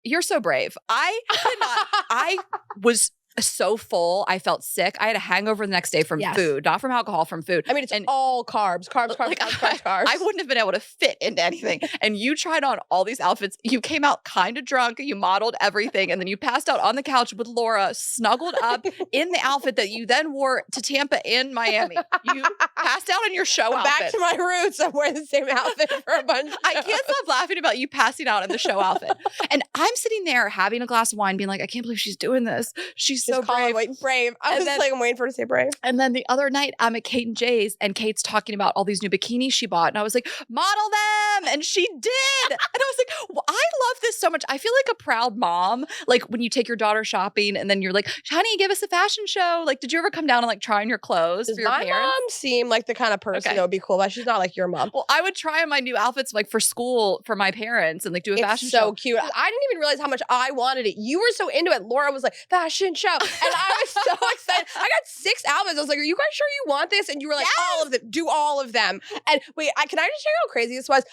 you're so brave. I was so full. I felt sick. I had a hangover the next day from food, not from alcohol, from food. I mean, it's all carbs. I wouldn't have been able to fit into anything. And you tried on all these outfits. You came out kind of drunk. You modeled everything. And then you passed out on the couch with Laura, snuggled up in the outfit that you then wore to Tampa and Miami. You passed out in your show outfit. Back to my roots. I'm wearing the same outfit for a bunch of I can't stop laughing about you passing out in the show outfit. And I'm sitting there having a glass of wine being like, I can't believe she's doing this. She's so brave. Brave. I was like, I'm waiting for her to say brave. And then the other night, I'm at Kate and Jay's, and Kate's talking about all these new bikinis she bought. And I was like, model them. And she did. And I was like, well, I love this so much. I feel like a proud mom. Like when you take your daughter shopping and then you're like, honey, give us a fashion show. Like, did you ever come down and like try on your clothes for your parents? My mom seemed like the kind of person that would be cool, but she's not like your mom. Well, I would try on my new outfits like for school for my parents and like do a fashion show. So cute. I didn't even realize how much I wanted it. You were so into it. Laura was like, fashion show. And I was so excited. I got 6 outfits. I was like, are you guys sure you want this? And you were like, all of them. Do all of them. And wait, can I just share how crazy this was?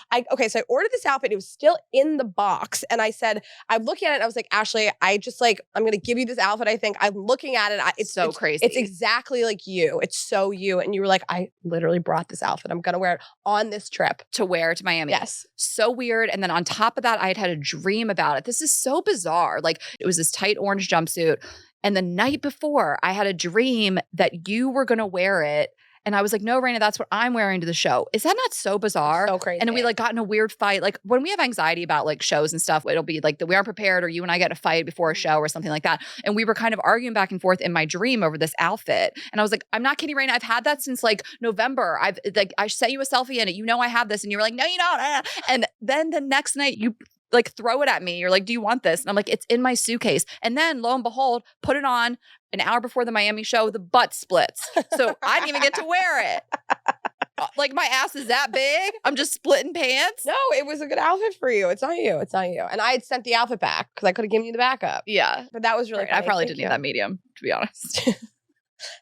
So I ordered this outfit. It was still in the box. And I said, I'm looking at it. And I was like, Ashley, I'm going to give you this outfit. I think I'm looking at it. It's crazy. It's exactly like you. It's so you. And you were like, I literally brought this outfit. I'm going to wear it on this trip. To wear to Miami. Yes. So weird. And then on top of that, I had a dream about it. This is so bizarre. Like it was this tight orange jumpsuit. And the night before, I had a dream that you were going to wear it. And I was like, no, Reyna, that's what I'm wearing to the show. Is that not so bizarre? So crazy. And then we like got in a weird fight. Like when we have anxiety about like shows and stuff, it'll be like that we aren't prepared or you and I get in a fight before a show or something like that. And we were kind of arguing back and forth in my dream over this outfit. And I was like, I'm not kidding, Reyna. I've had that since like November. I sent you a selfie in it. You know I have this. And you were like, no, you don't. And then the next night you like throw it at me. You're like, do you want this? And I'm like, it's in my suitcase. And then lo and behold, put it on an hour before the Miami show, the butt splits. So I didn't even get to wear it. Like my ass is that big. I'm just splitting pants. No, it was a good outfit for you. It's not you. It's not you. And I had sent the outfit back because I could have given you the backup. Yeah. But that was really funny. I probably didn't need that medium, to be honest.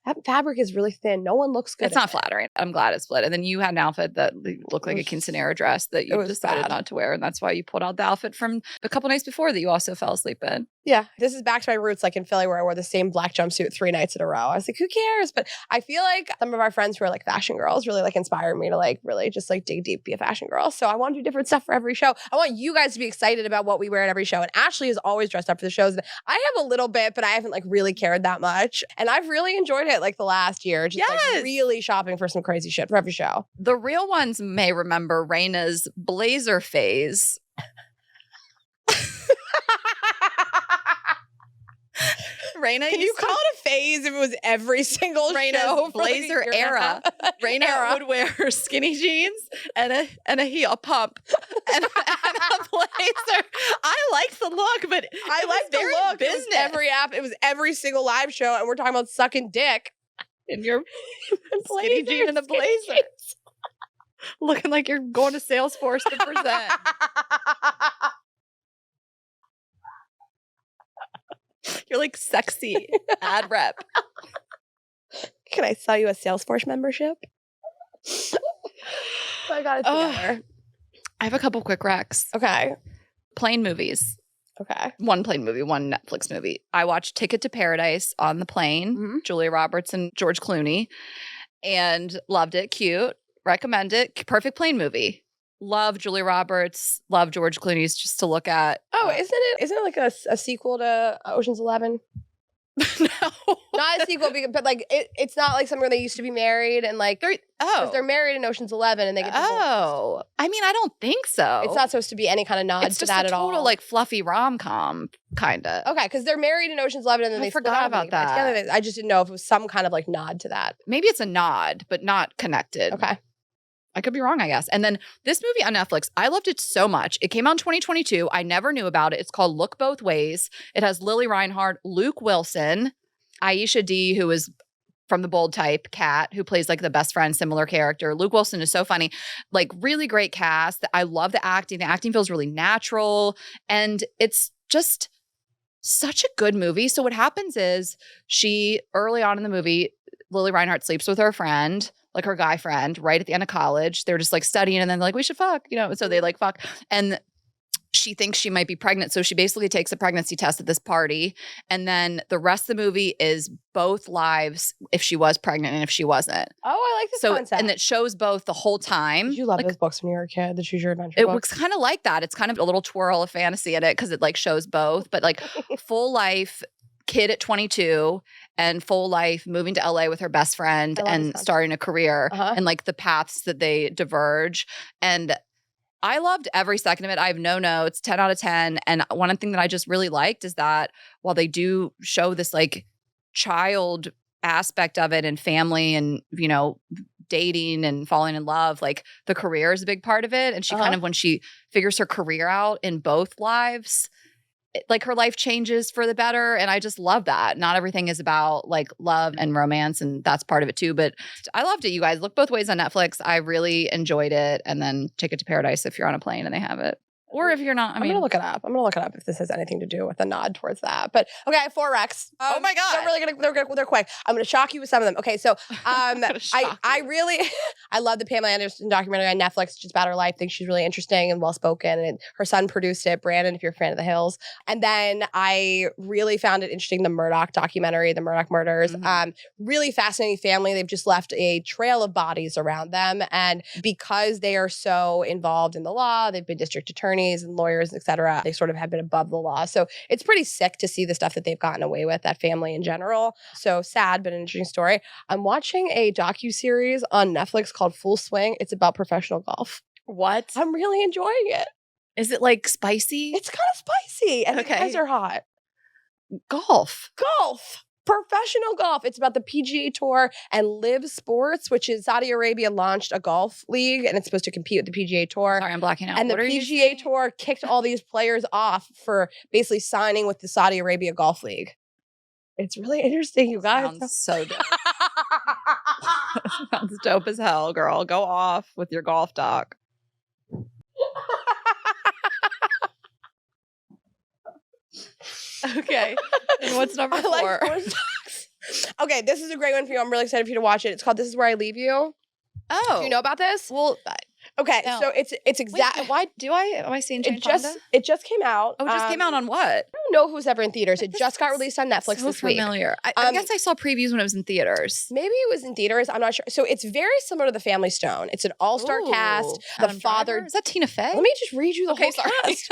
That fabric is really thin. No one looks good. It's not flattering. I'm glad it split. And then you had an outfit that looked like a quinceanera dress that you decided not to wear. And that's why you pulled out the outfit from a couple nights before that you also fell asleep in. Yeah. This is back to my roots, like in Philly, where I wore the same black jumpsuit 3 nights in a row. I was like, who cares? But I feel like some of our friends who are like fashion girls really like inspire me to like really just like dig deep, be a fashion girl. So I want to do different stuff for every show. I want you guys to be excited about what we wear at every show. And Ashley is always dressed up for the shows. I have a little bit, but I haven't like really cared that much. And I've really enjoyed it like the last year. Just like really shopping for some crazy shit for every show. The real ones may remember Reyna's blazer phase. Reyna, can you call it a phase if it was every single Reyna's show? Blazer era. Reyna would wear skinny jeans and a heel pump and a blazer. I liked the look, but I liked the look. Business. It was every single live show, and we're talking about sucking dick in your skinny jean and a blazer, looking like you're going to Salesforce to present. You're like sexy ad rep. Can I sell you a Salesforce membership? I got it together. I have a couple quick recs. Okay. Plain movies. Okay. One plain movie, one Netflix movie. I watched Ticket to Paradise on the plane, Julia Roberts and George Clooney, and loved it. Cute. Recommend it. Perfect plane movie. Love Julia Roberts. Love George Clooney's just to look at. Oh, isn't it like a sequel to Ocean's 11? No. Not a sequel, but like it's not like somewhere they used to be married and like they're married in Ocean's 11 and they get divorced. I mean, I don't think so. It's not supposed to be any kind of nod to that at all. It's just a total like fluffy rom-com kind of. Okay, because they're married in Ocean's 11 and then they forgot about that. Together. I just didn't know if it was some kind of like nod to that. Maybe it's a nod, but not connected. Okay. I could be wrong, I guess. And then this movie on Netflix, I loved it so much. It came out in 2022. I never knew about it. It's called Look Both Ways. It has Lily Reinhart, Luke Wilson, Aisha Dee, who is from The Bold Type, Kat, who plays like the best friend, similar character. Luke Wilson is so funny. Like really great cast. I love the acting. The acting feels really natural. And it's just such a good movie. So what happens is early on in the movie, Lily Reinhart sleeps with her friend, like her guy friend, right at the end of college. They're just like studying and then they're like, we should fuck, so they like fuck. And she thinks she might be pregnant. So she basically takes a pregnancy test at this party. And then the rest of the movie is both lives, if she was pregnant and if she wasn't. Oh, I like this concept. And it shows both the whole time. Did you love those books when you were a kid, the Choose Your Adventure It books? looks kind of like that. It's kind of a little twirl of fantasy in it because it like shows both. But like full life kid at 22 and full life moving to LA with her best friend and starting a career and like the paths that they diverge. And I loved every second of it. I have no notes, 10 out of 10. And one thing that I just really liked is that while they do show this like child aspect of it and family and, dating and falling in love, like the career is a big part of it. And she kind of, when she figures her career out in both lives, like her life changes for the better. And I just love that. Not everything is about like love and romance, and that's part of it too. But I loved it, you guys. Look both ways on Netflix. I really enjoyed it. And then Ticket to Paradise if you're on a plane and they have it. Or if you're not, I'm going to look it up. I'm going to look it up if this has anything to do with a nod towards that. But okay, I have 4 recs. Oh my God. They're really they're quick. I'm going to shock you with some of them. Okay, so I really, I love the Pamela Anderson documentary on Netflix. It's just about her life. I think she's really interesting and well-spoken. And her son produced it, Brandon, if you're a fan of The Hills. And then I really found it interesting, the Murdoch documentary, the Murdoch murders. Really fascinating family. They've just left a trail of bodies around them. And because they are so involved in the law, they've been district attorneys and lawyers, et cetera. They sort of have been above the law. So it's pretty sick to see the stuff that they've gotten away with, that family in general. So sad, but an interesting story. I'm watching a docuseries on Netflix called Full Swing. It's about professional golf. What? I'm really enjoying it. Is it like spicy? It's kind of spicy. And the guys are hot. Golf. Professional golf. It's about the PGA Tour and Live Sports, which is Saudi Arabia launched a golf league and it's supposed to compete with the PGA Tour. Sorry, I'm blacking out. And the PGA Tour kicked all these players off for basically signing with the Saudi Arabia Golf League. It's really interesting, you guys. Sounds so dope. Sounds dope as hell, girl. Go off with your golf doc. Okay. And what's number 4? Okay, this is a great one for you. I'm really excited for you to watch it. It's called This Is Where I Leave You. Oh. Do you know about this? Well, okay, no. so it's exactly. Why do I? Am I seeing Jane Fonda? It just came out. Oh, it just came out on what? I don't know if it was ever in theaters. It just got released on Netflix this week. Familiar. I guess I saw previews when it was in theaters. Maybe it was in theaters. I'm not sure. So it's very similar to The Family Stone. It's an all-star cast. The father. Is that Tina Fey? Let me just read you the whole cast.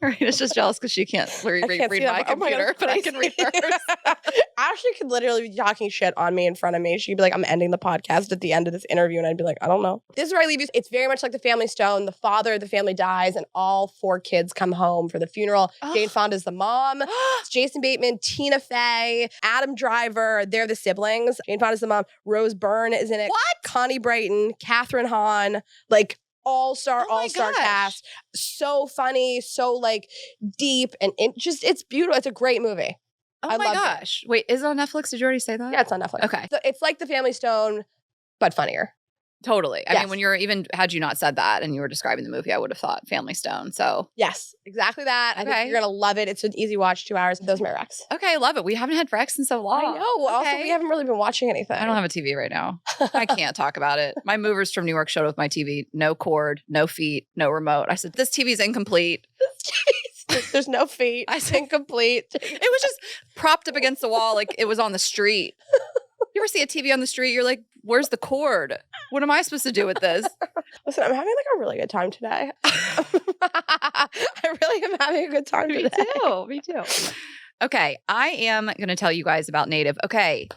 Rayna's just jealous because she can't read my computer, but I can read hers. Ashley could literally be talking shit on me in front of me. She'd be like, I'm ending the podcast at the end of this interview. And I'd be like, I don't know. This is where I leave you. It's very much like The Family Stone. The father of the family dies and all 4 kids come home for the funeral. Jane Fonda's the mom. It's Jason Bateman, Tina Fey, Adam Driver. They're the siblings. Jane Fonda's the mom. Rose Byrne is in it. What? Connie Brighton, Catherine Hahn, like all-star cast. So funny, so like deep, and it's beautiful. It's a great movie. Oh my gosh. Wait, is it on Netflix? Did you already say that? Yeah, it's on Netflix. Okay. So it's like The Family Stone, but funnier. Totally. I mean, when you're had you not said that and you were describing the movie, I would have thought Family Stone. So yes, exactly that. I think you're going to love it. It's an easy watch, 2 hours. Those are my recs. Okay, I love it. We haven't had recs in so long. I know. Okay. Also, we haven't really been watching anything. I don't have a TV right now. I can't talk about it. My movers from New York showed up with my TV. No cord, no feet, no remote. I said, this TV's incomplete. There's no feet. I said, incomplete. It was just propped up against the wall like it was on the street. You ever see a TV on the street? You're like, where's the cord? What am I supposed to do with this? Listen, I'm having like a really good time today. I really am having a good time today. Me too. Okay, I am going to tell you guys about Native. Okay,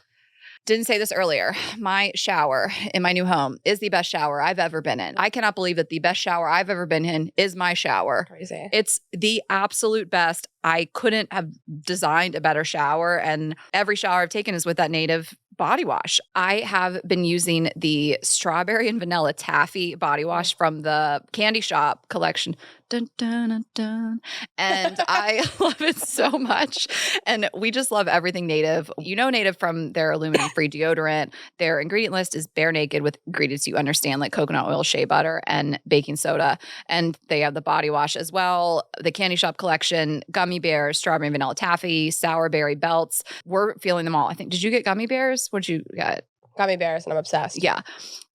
didn't say this earlier. My shower in my new home is the best shower I've ever been in. I cannot believe that the best shower I've ever been in is my shower. Crazy. It's the absolute best. I couldn't have designed a better shower, and every shower I've taken is with that Native body wash. I have been using the strawberry and vanilla taffy body wash from the Candy Shop collection. Dun, dun, dun, dun. And I love it so much. And we just love everything Native. You know Native from their aluminum-free deodorant. Their ingredient list is bare naked with ingredients you understand, like coconut oil, shea butter, and baking soda. And they have the body wash as well. The Candy Shop collection, gummy bears, strawberry and vanilla taffy, sour berry belts. We're feeling them all. I think, did you get gummy bears? What'd you get? Gummy bears, and I'm obsessed. Yeah.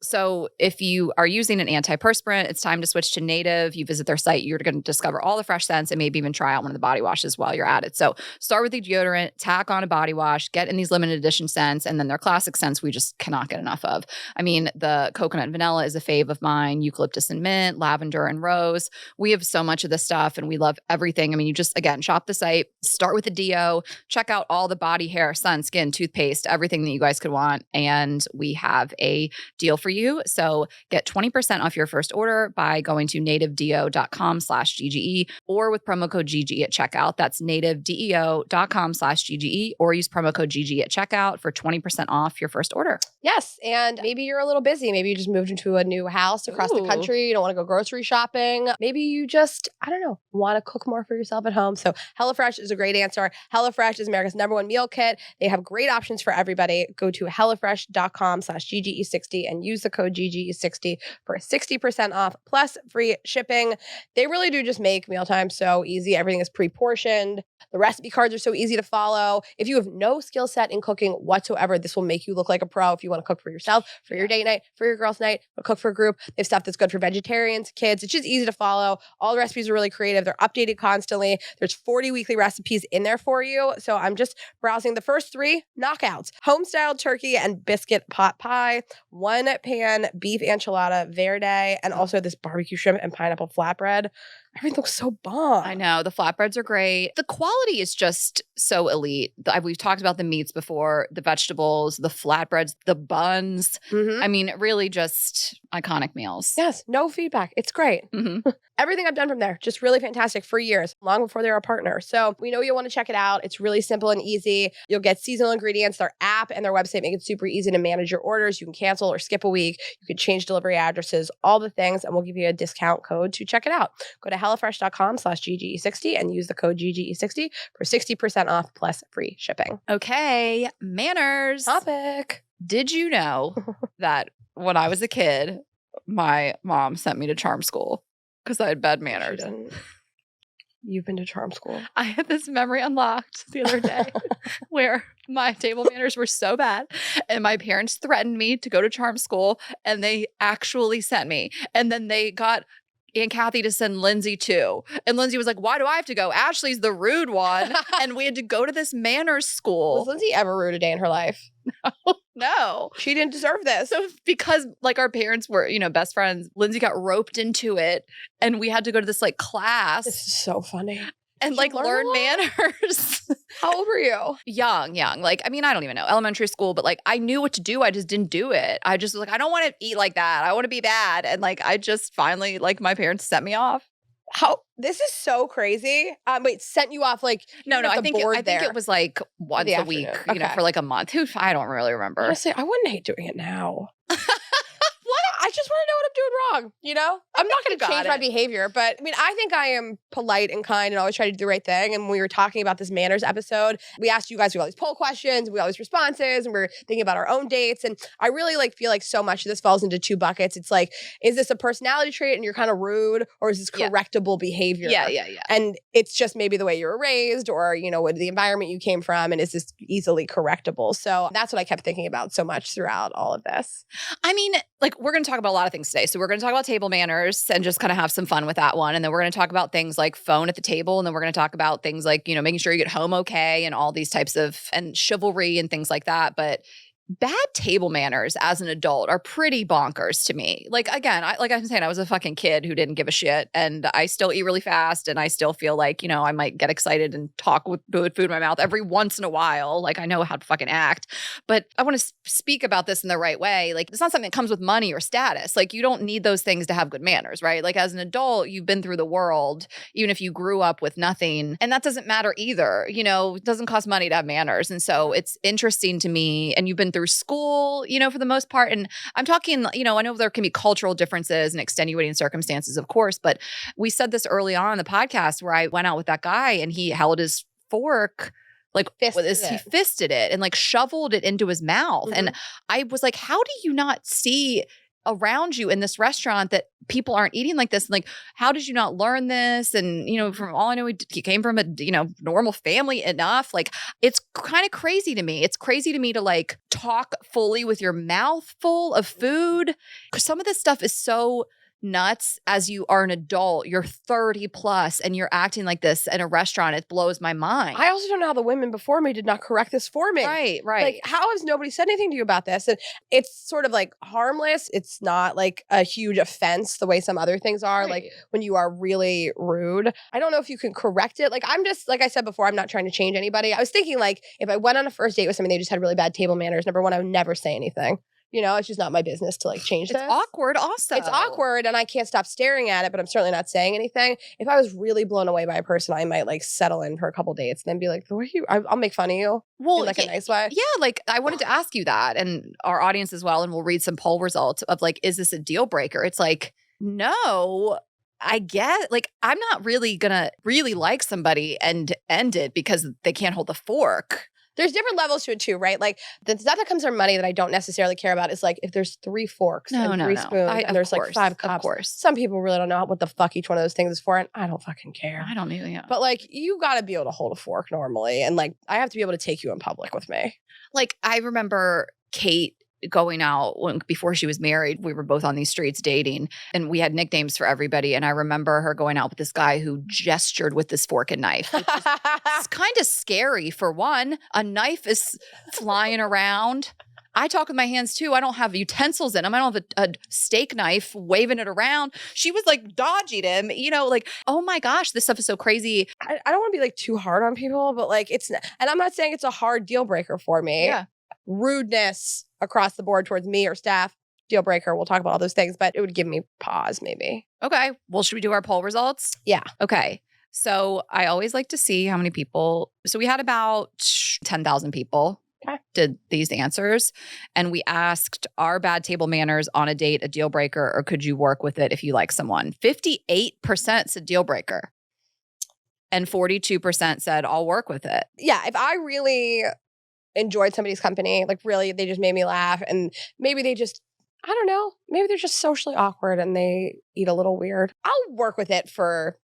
So if you are using an antiperspirant, it's time to switch to Native. You visit their site, you're going to discover all the fresh scents and maybe even try out one of the body washes while you're at it. So start with the deodorant, tack on a body wash, get in these limited edition scents, and then their classic scents we just cannot get enough of. I mean, the coconut and vanilla is a fave of mine, eucalyptus and mint, lavender and rose. We have so much of this stuff and we love everything. I mean, you just, again, shop the site, start with the deo, check out all the body, hair, sun, skin, toothpaste, everything that you guys could want. And we have a deal for for you. So get 20% off your first order by going to nativedeo.com/GGE or with promo code GGE at checkout. That's nativedeo.com/GGE or use promo code GGE at checkout for 20% off your first order. Yes. And maybe you're a little busy. Maybe you just moved into a new house across the country. You don't want to go grocery shopping. Maybe you just, I don't know, want to cook more for yourself at home. So HelloFresh is a great answer. HelloFresh is America's #1 meal kit. They have great options for everybody. Go to HelloFresh.com/GGE60 and use the code GGE60 for 60% off plus free shipping. They really do just make mealtime so easy. Everything is pre-portioned. The recipe cards are so easy to follow. If you have no skill set in cooking whatsoever, this will make you look like a pro if you want to cook for yourself, for your date night, for your girls' night, or cook for a group. They have stuff that's good for vegetarians, kids. It's just easy to follow. All the recipes are really creative. They're updated constantly. There's 40 weekly recipes in there for you. So I'm just browsing the first 3 knockouts: home-style turkey and biscuit pot pie, 1-pan beef enchilada verde, and also this barbecue shrimp and pineapple flatbread. Everything looks so bomb. I know. The flatbreads are great. The quality is just so elite. We've talked about the meats before, the vegetables, the flatbreads, the buns. Mm-hmm. I mean, really just iconic meals. Yes, no feedback. It's great. Mm-hmm. Everything I've done from there, just really fantastic for years, long before they were a partner. So we know you'll want to check it out. It's really simple and easy. You'll get seasonal ingredients. Their app and their website make it super easy to manage your orders. You can cancel or skip a week. You can change delivery addresses, all the things, and we'll give you a discount code to check it out. Go to HelloFresh.com/GGE60 and use the code GGE60 for 60% off plus free shipping. Okay, manners. Topic. Did you know that when I was a kid, my mom sent me to charm school because I had bad manners? You've been to charm school. I had this memory unlocked the other day where my table manners were so bad and my parents threatened me to go to charm school and they actually sent me. And then they got Aunt Kathy to send Lindsay too. And Lindsay was like, why do I have to go? Ashley's the rude one. And we had to go to this manners school. Was Lindsay ever rude a day in her life? No. She didn't deserve this. So because like our parents were, best friends, Lindsay got roped into it and we had to go to this like class. This is so funny. And like learn manners. How old were you? Young. Like, I mean, I don't even know. Elementary school, but like I knew what to do. I just didn't do it. I just was like, I don't want to eat like that. I want to be bad. And like, I just finally, like my parents sent me off. How this is so crazy. Wait, sent you off like no. I think it was like once a week, for like a month. I don't really remember. Honestly, I wouldn't hate doing it now. I just want to know what I'm doing wrong, I'm not going to change my behavior, but I mean, I think I am polite and kind and always try to do the right thing. And when we were talking about this manners episode, we asked you guys, we got all these poll questions, we got all these responses, and we're thinking about our own dates. And I really feel like so much of this falls into 2 buckets. It's like, is this a personality trait and you're kind of rude, or is this correctable behavior? Yeah. And it's just maybe the way you were raised or, what the environment you came from, and is this easily correctable? So that's what I kept thinking about so much throughout all of this. I mean, like we're going to talk about a lot of things today. So we're going to talk about table manners and just kind of have some fun with that one. And then we're going to talk about things like phone at the table. And then we're going to talk about things like, making sure you get home okay and all these types of, and chivalry and things like that. But bad table manners as an adult are pretty bonkers to me. Like, again, like I'm saying, I was a fucking kid who didn't give a shit and I still eat really fast and I still feel like, I might get excited and talk with food in my mouth every once in a while. Like I know how to fucking act, but I want to speak about this in the right way. Like it's not something that comes with money or status. Like you don't need those things to have good manners, right? Like as an adult, you've been through the world, even if you grew up with nothing, and that doesn't matter either. It doesn't cost money to have manners. And so it's interesting to me, and you've been through school, for the most part. And I'm talking, I know there can be cultural differences and extenuating circumstances, of course, but we said this early on in the podcast where I went out with that guy and he held his fork like he fisted it and like shoveled it into his mouth. Mm-hmm. And I was like, how do you not see around you in this restaurant that people aren't eating like this? And like, how did you not learn this? And, from all I know, he came from a, normal family enough. Like, it's kind of crazy to me. It's crazy to me to like talk fully with your mouth full of food. 'Cause some of this stuff is so nuts as you are an adult. You're 30 plus and you're acting like this in a restaurant. It blows my mind. I also don't know how the women before me did not correct this for me. Right. Like, how has nobody said anything to you about this? And it's sort of like harmless. It's not like a huge offense the way some other things are. Right. Like when you are really rude. I don't know if you can correct it. Like I'm just, like I said before, I'm not trying to change anybody. I was thinking like if I went on a first date with somebody, they just had really bad table manners. Number one, I would never say anything. You know, it's just not my business to like change this. It's awkward also. It's awkward and I can't stop staring at it, but I'm certainly not saying anything. If I was really blown away by a person, I might like settle in for a couple dates and then be like, the way I'll make fun of you in like a nice way. Yeah, like I wanted to ask you that and our audience as well, and we'll read some poll results of like, is this a deal breaker? It's like, no, I get like, I'm not really gonna really like somebody and end it because they can't hold the fork. There's different levels to it too, right? Like the stuff that comes from money that I don't necessarily care about is like if there's 3 forks and 3 spoons and there's like 5 cups. Of course. Some people really don't know what the fuck each one of those things is for, and I don't fucking care. I don't either. Yeah. But like you got to be able to hold a fork normally, and like I have to be able to take you in public with me. Like I remember Kate going out before she was married. We were both on these streets dating and we had nicknames for everybody. And I remember her going out with this guy who gestured with this fork and knife. It's kind of scary for one. A knife is flying around. I talk with my hands too. I don't have utensils in them. I don't have a steak knife waving it around. She was like dodging him, you know, like, oh my gosh, this stuff is so crazy. I don't want to be like too hard on people, but like and I'm not saying it's a hard deal breaker for me. Yeah. Rudeness across the board towards me or staff, deal breaker. We'll talk about all those things, but it would give me pause maybe. Okay. Well, should we do our poll results? Yeah. Okay. So I always like to see how many people. So we had about 10,000 people did these answers. And we asked, are bad table manners on a date a deal breaker, or could you work with it if you like someone? 58% said deal breaker. And 42% said, I'll work with it. Yeah. If I really enjoyed somebody's company, like really they just made me laugh, and maybe they just, I don't know, maybe they're just socially awkward and they eat a little weird, I'll work with it for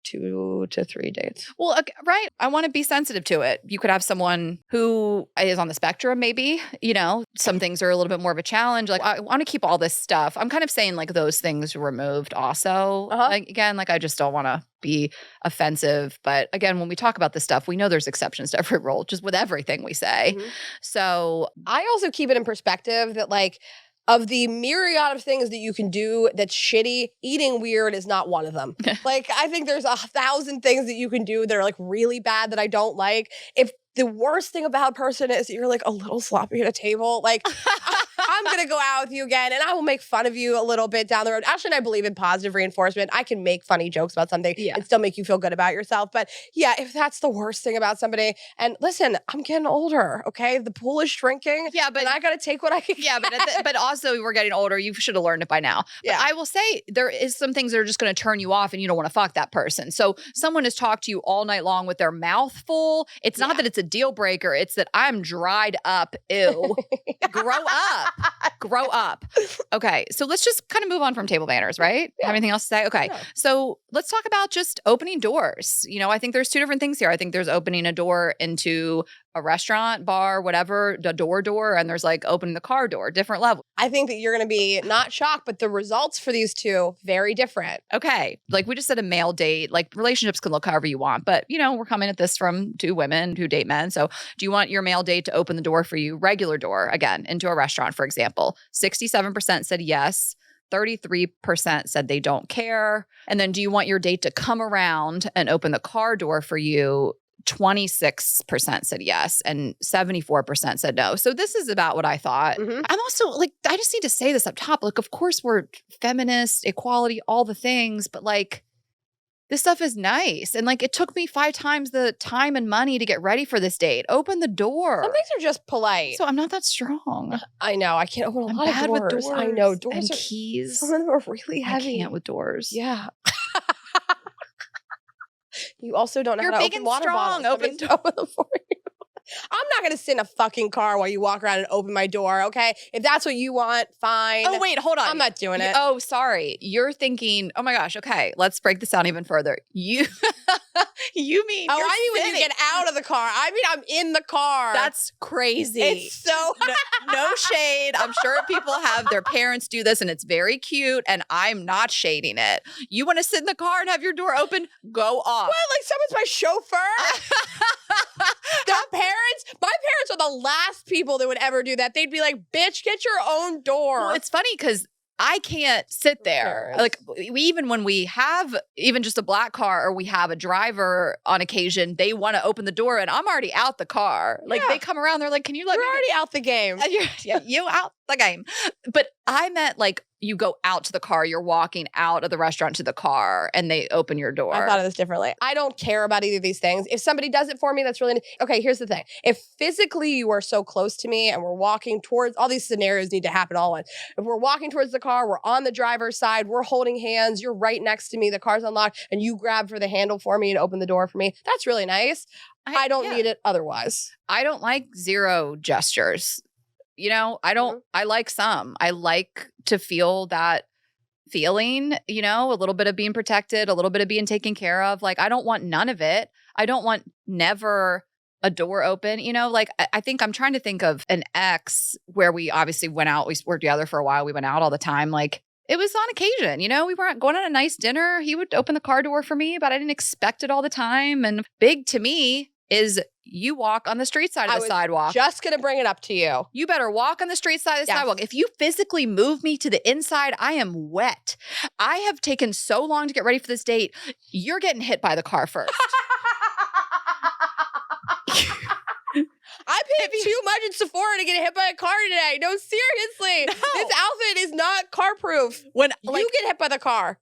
2 to 3 dates. Well, right. I want to be sensitive to it. You could have someone who is on the spectrum, maybe, you know, some things are a little bit more of a challenge. Like I want to keep all this stuff. I'm kind of saying like those things removed also. Like, again, like I just don't want to be offensive. But again, when we talk about this stuff, we know there's exceptions to every rule, just with everything we say. So I also keep it in perspective that like, of the myriad of things that you can do that's shitty, eating weird is not one of them. Like, I think there's 1,000 things that you can do that are like really bad that I don't like. If the worst thing about a person is that you're like a little sloppy at a table, like I'm going to go out with you again and I will make fun of you a little bit down the road. Ashley and I believe in positive reinforcement. I can make funny jokes about something and still make you feel good about yourself. But yeah, if that's the worst thing about somebody, and listen, I'm getting older, okay? The pool is shrinking. Yeah, but I got to take what I can get. But also we're getting older. You should have learned it by now. But I will say there is some things that are just going to turn you off and you don't want to fuck that person. So someone has talked to you all night long with their mouth full. It's not that it's a deal breaker. It's that I'm dried up. Ew. Grow up. Grow up. Okay. So let's just kind of move on from table manners, right? Have anything else to say? Okay. So let's talk about just opening doors. You know, I think there's 2 different things here. I think there's opening a door into a restaurant, bar, whatever, the door, and there's like opening the car door, different level. I think that you're going to be not shocked, but the results for these 2, very different. Okay. Like we just said a male date, like relationships can look however you want, but you know, we're coming at this from 2 women who date men. So do you want your male date to open the door for you? Regular door, again, into a restaurant, for example. 67% said yes. 33% said they don't care. And then do you want your date to come around and open the car door for you? 26% said yes and 74% said no. So this is about what I thought. I'm also like, I just need to say this up top. Like, of course we're feminist, equality, all the things, but like this stuff is nice. And like, it took me 5 times the time and money to get ready for this date. Open the door. Some things are just polite. So I'm not that strong. I know. I can't open a lot of doors. With doors. I know. Doors and keys. Some of them are really heavy. I can't with doors. Yeah. You also don't know how to big open and water strong. bottles. Open them for you. I'm not going to sit in a fucking car while you walk around and open my door, okay? If that's what you want, fine. Oh, wait, hold on. I'm not doing it. Oh, sorry. You're thinking, oh my gosh, okay, let's break this down even further. You mean I mean when you get out of the car. I mean I'm in the car. That's crazy. It's so no shade. I'm sure people have their parents do this and it's very cute and I'm not shading it. You want to sit in the car and have your door open? Go off. What? Like someone's my chauffeur? My parents are the last people that would ever do that. They'd be like, bitch, get your own door. Well, it's funny because I can't sit there. Like even when we have even just a black car or we have a driver on occasion, they want to open the door and I'm already out the car. Like they come around, they're like, can you let me? We're already out the game. You out the game. But I meant like you go out to the car, you're walking out of the restaurant to the car and they open your door. I thought of this differently. I don't care about either of these things. If somebody does it for me, that's really okay. Here's the thing. If physically you are so close to me and we're walking towards, all these scenarios need to happen all at once. If we're walking towards the car, we're on the driver's side, we're holding hands, you're right next to me, the car's unlocked, and you grab for the handle for me and open the door for me, that's really nice. I don't need it otherwise. I don't like zero gestures. You know, I don't, I like some. I like to feel that feeling, you know, a little bit of being protected, a little bit of being taken care of. Like, I don't want none of it. I don't want never a door open, you know, like I think I'm trying to think of an ex where we obviously went out, we worked together for a while. We went out all the time. Like it was on occasion, you know, we weren't going on a nice dinner. He would open the car door for me, but I didn't expect it all the time. And big to me is you walk on the street side of the sidewalk. Just going to bring it up to you. You better walk on the street side of the sidewalk. If you physically move me to the inside, I am wet. I have taken so long to get ready for this date. You're getting hit by the car first. I paid too much in Sephora to get hit by a car today. No, seriously. No. This outfit is not car proof. When you get hit by the car.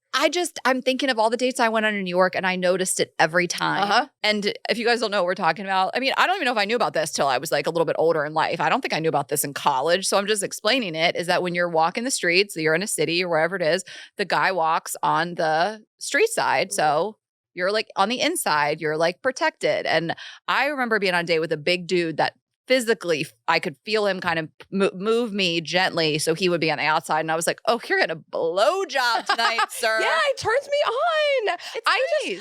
I'm thinking of all the dates I went on in New York and I noticed it every time. And if you guys don't know what we're talking about, I mean, I don't even know if I knew about this till I was like a little bit older in life. I don't think I knew about this in college. So I'm just explaining it is that when you're walking the streets, you're in a city or wherever it is, the guy walks on the street side. So you're like on the inside, you're like protected. And I remember being on a date with a big dude that physically, I could feel him kind of move me gently so he would be on the outside. And I was like, oh, you're getting a blowjob tonight, sir. Yeah, it turns me on.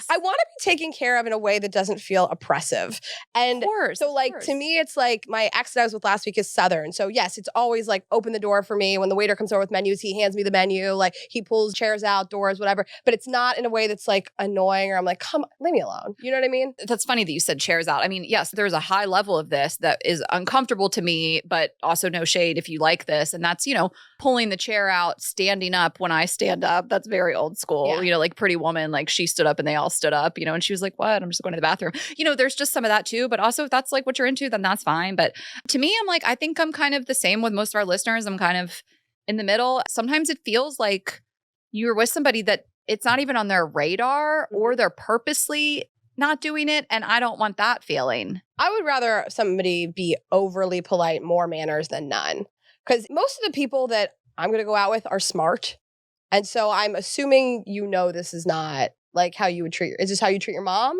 I want to be taken care of in a way that doesn't feel oppressive. And so like, to me, it's like my ex that I was with last week is Southern. So yes, it's always like open the door for me. When the waiter comes over with menus, he hands me the menu. Like he pulls chairs out, doors, whatever. But it's not in a way that's like annoying or I'm like, come on, leave me alone. You know what I mean? That's funny that you said chairs out. I mean, yes, there's a high level of this that is uncomfortable to me, but also no shade if you like this. And that's, you know, pulling the chair out, standing up when I stand up. That's very old school, you know, like Pretty Woman, like she stood up and they all stood up, you know, and she was like, what? I'm just going to the bathroom. You know, there's just some of that too. But also if that's like what you're into, then that's fine. But to me, I'm like, I think I'm kind of the same with most of our listeners. I'm kind of in the middle. Sometimes it feels like you're with somebody that it's not even on their radar or they're purposely not doing it. And I don't want that feeling. I would rather somebody be overly polite, more manners than none. Because most of the people that I'm going to go out with are smart. And so I'm assuming you know this is not like how you would treat is this how you treat your mom?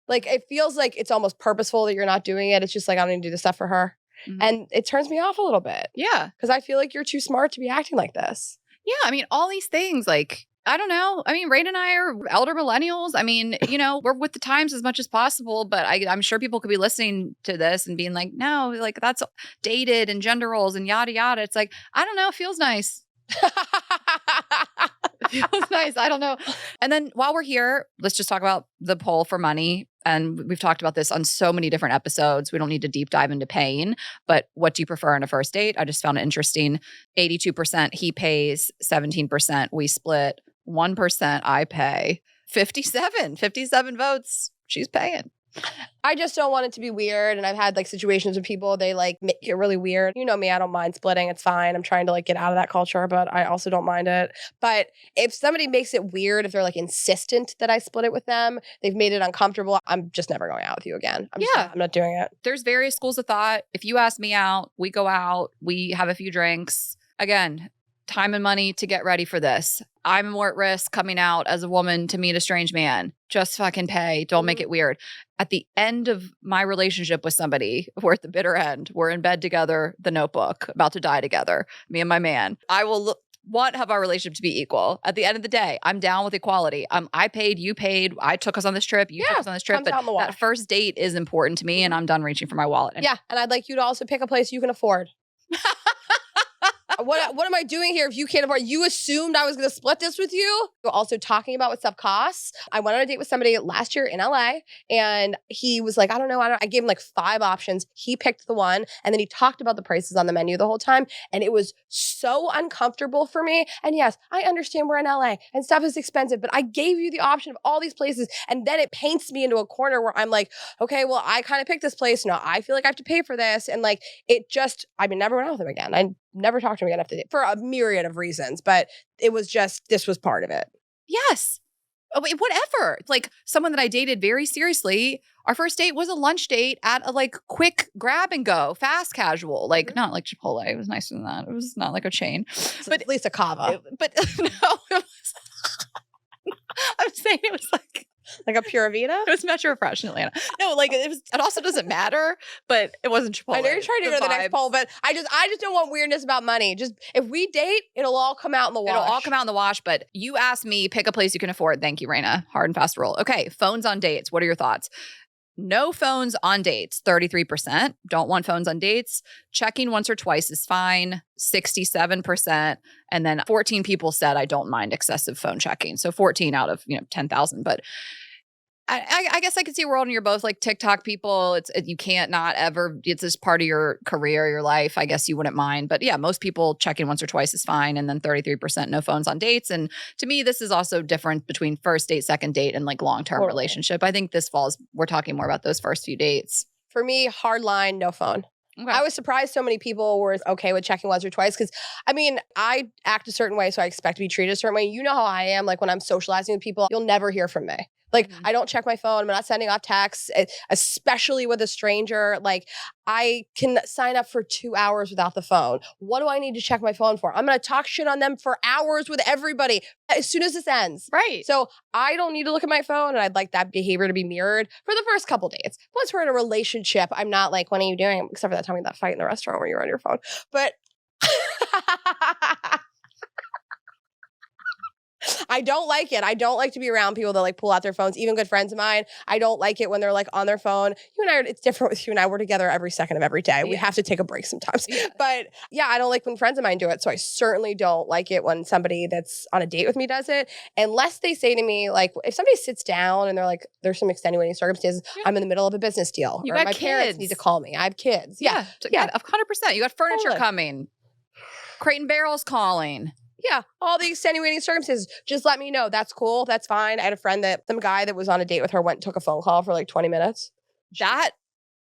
Like it feels like it's almost purposeful that you're not doing it. It's just like, I don't need to do this stuff for her. And it turns me off a little bit. Yeah. Because I feel like you're too smart to be acting like this. Yeah. I mean, all these things like, I don't know. I mean, Rayna and I are elder millennials. I mean, you know, we're with the times as much as possible, but I'm sure people could be listening to this and being like, no, like that's dated and gender roles and yada, yada. It's like, I don't know. It feels nice. It feels nice. I don't know. And then while we're here, let's just talk about the poll for money. And we've talked about this on so many different episodes. We don't need to deep dive into paying, but what do you prefer on a first date? I just found it interesting. 82% he pays, 17% we split, 1% I pay, 57 votes. She's paying. I just don't want it to be weird. And I've had like situations with people, they like make it really weird. You know me, I don't mind splitting. It's fine. I'm trying to like get out of that culture, but I also don't mind it. But if somebody makes it weird, if they're like insistent that I split it with them, they've made it uncomfortable, I'm just never going out with you again. I'm not doing it. There's various schools of thought. If you ask me out, we go out, we have a few drinks. Again, time and money to get ready for this. I'm more at risk coming out as a woman to meet a strange man. Just fucking pay. Don't make it weird. At the end of my relationship with somebody, we're at the bitter end. We're in bed together, The Notebook, about to die together, me and my man. I will want to have our relationship to be equal. At the end of the day, I'm down with equality. I paid, you paid. I took us on this trip. You took us on this trip. But that first date is important to me and I'm done reaching for my wallet. Yeah. And I'd like you to also pick a place you can afford. what am I doing here if you can't afford? You assumed I was going to split this with you. We're also talking about what stuff costs. I went on a date with somebody last year in LA, and he was like, I don't know. I gave him like 5 options. He picked the one, and then he talked about the prices on the menu the whole time, and it was so uncomfortable for me. And yes, I understand we're in LA and stuff is expensive, but I gave you the option of all these places, and then it paints me into a corner where I'm like, okay, well, I kind of picked this place. Now I feel like I have to pay for this, and like it just, I mean, never went out with him again. I never talked to him again after that for a myriad of reasons, but it was just, this was part of it. Yes. Oh, wait, whatever. Like someone that I dated very seriously, our first date was a lunch date at a like quick grab and go, fast casual, like not like Chipotle. It was nicer than that. It was not like a chain, but at least a Cava. But no, it was, I'm saying it was like a Pura Vida? It was Metro Fresh in Atlanta. No, like it also doesn't matter, but it wasn't Chipotle. I know you're trying to go to the next poll, but I just don't want weirdness about money. Just if we date, it'll all come out in the wash. It'll all come out in the wash, but you asked me, pick a place you can afford. Thank you, Reyna. Hard and fast rule. Okay, phones on dates. What are your thoughts? No phones on dates, 33%. Don't want phones on dates. Checking once or twice is fine, 67%. And then 14 people said, I don't mind excessive phone checking. So 14 out of 10,000. But I guess I could see a world when you're both like TikTok people. You can't not ever, it's just part of your career, your life. I guess you wouldn't mind. But yeah, most people checking once or twice is fine. And then 33% no phones on dates. And to me, this is also different between first date, second date, and like long-term relationship. I think we're talking more about those first few dates. For me, hard line, no phone. Okay. I was surprised so many people were okay with checking once or twice because, I mean, I act a certain way, so I expect to be treated a certain way. You know how I am. Like when I'm socializing with people, you'll never hear from me. Like, I don't check my phone. I'm not sending off texts, especially with a stranger. Like, I can sign up for 2 hours without the phone. What do I need to check my phone for? I'm going to talk shit on them for hours with everybody as soon as this ends. Right. So I don't need to look at my phone, and I'd like that behavior to be mirrored for the first couple dates. Once we're in a relationship, I'm not like, what are you doing? Except for that time we had that fight in the restaurant where you were on your phone. But I don't like it. I don't like to be around people that like pull out their phones, even good friends of mine. I don't like it when they're like on their phone. You and I, it's different with you and I. We're together every second of every day. Yeah. We have to take a break sometimes. Yeah. But yeah, I don't like when friends of mine do it. So I certainly don't like it when somebody that's on a date with me does it. Unless they say to me, like, if somebody sits down and they're like, there's some extenuating circumstances, I'm in the middle of a business deal. You or got my kids. Parents need to call me. I have kids. Yeah. 100%. You got furniture coming. Crate and Barrel's calling. Yeah, all the extenuating circumstances. Just let me know. That's cool. That's fine. I had a friend some guy that was on a date with her went and took a phone call for like 20 minutes. That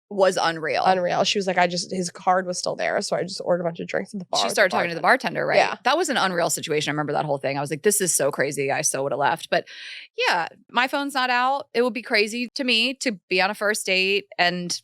was unreal. She was like, his card was still there. So I just ordered a bunch of drinks at the bar. She started talking to the bartender, right? Yeah. That was an unreal situation. I remember that whole thing. I was like, this is so crazy. I so would have left. But yeah, my phone's not out. It would be crazy to me to be on a first date and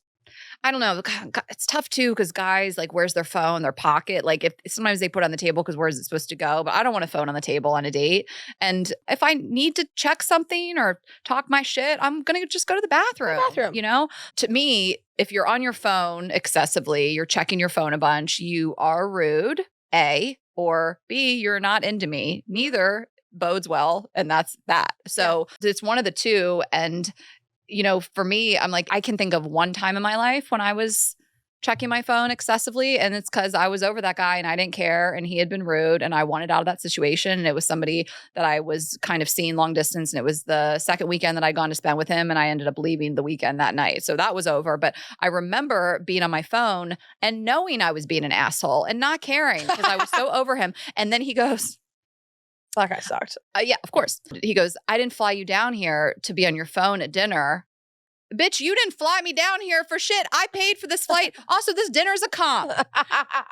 I don't know. It's tough too because guys like where's their phone, their pocket. Like if sometimes they put it on the table because where's it supposed to go? But I don't want a phone on the table on a date. And if I need to check something or talk my shit, I'm gonna just go to the bathroom. You know, to me, if you're on your phone excessively, you're checking your phone a bunch. You are rude. A or B, you're not into me. Neither bodes well, and that's that. So it's one of the two. And for me, I'm like, I can think of one time in my life when I was checking my phone excessively. And it's because I was over that guy and I didn't care and he had been rude and I wanted out of that situation. And it was somebody that I was kind of seeing long distance. And it was the second weekend that I'd gone to spend with him. And I ended up leaving the weekend that night. So that was over. But I remember being on my phone and knowing I was being an asshole and not caring because I was so over him. And then he goes, that guy sucked. Yeah, of course. He goes, I didn't fly you down here to be on your phone at dinner. Bitch, you didn't fly me down here for shit. I paid for this flight. Also, this dinner's a comp.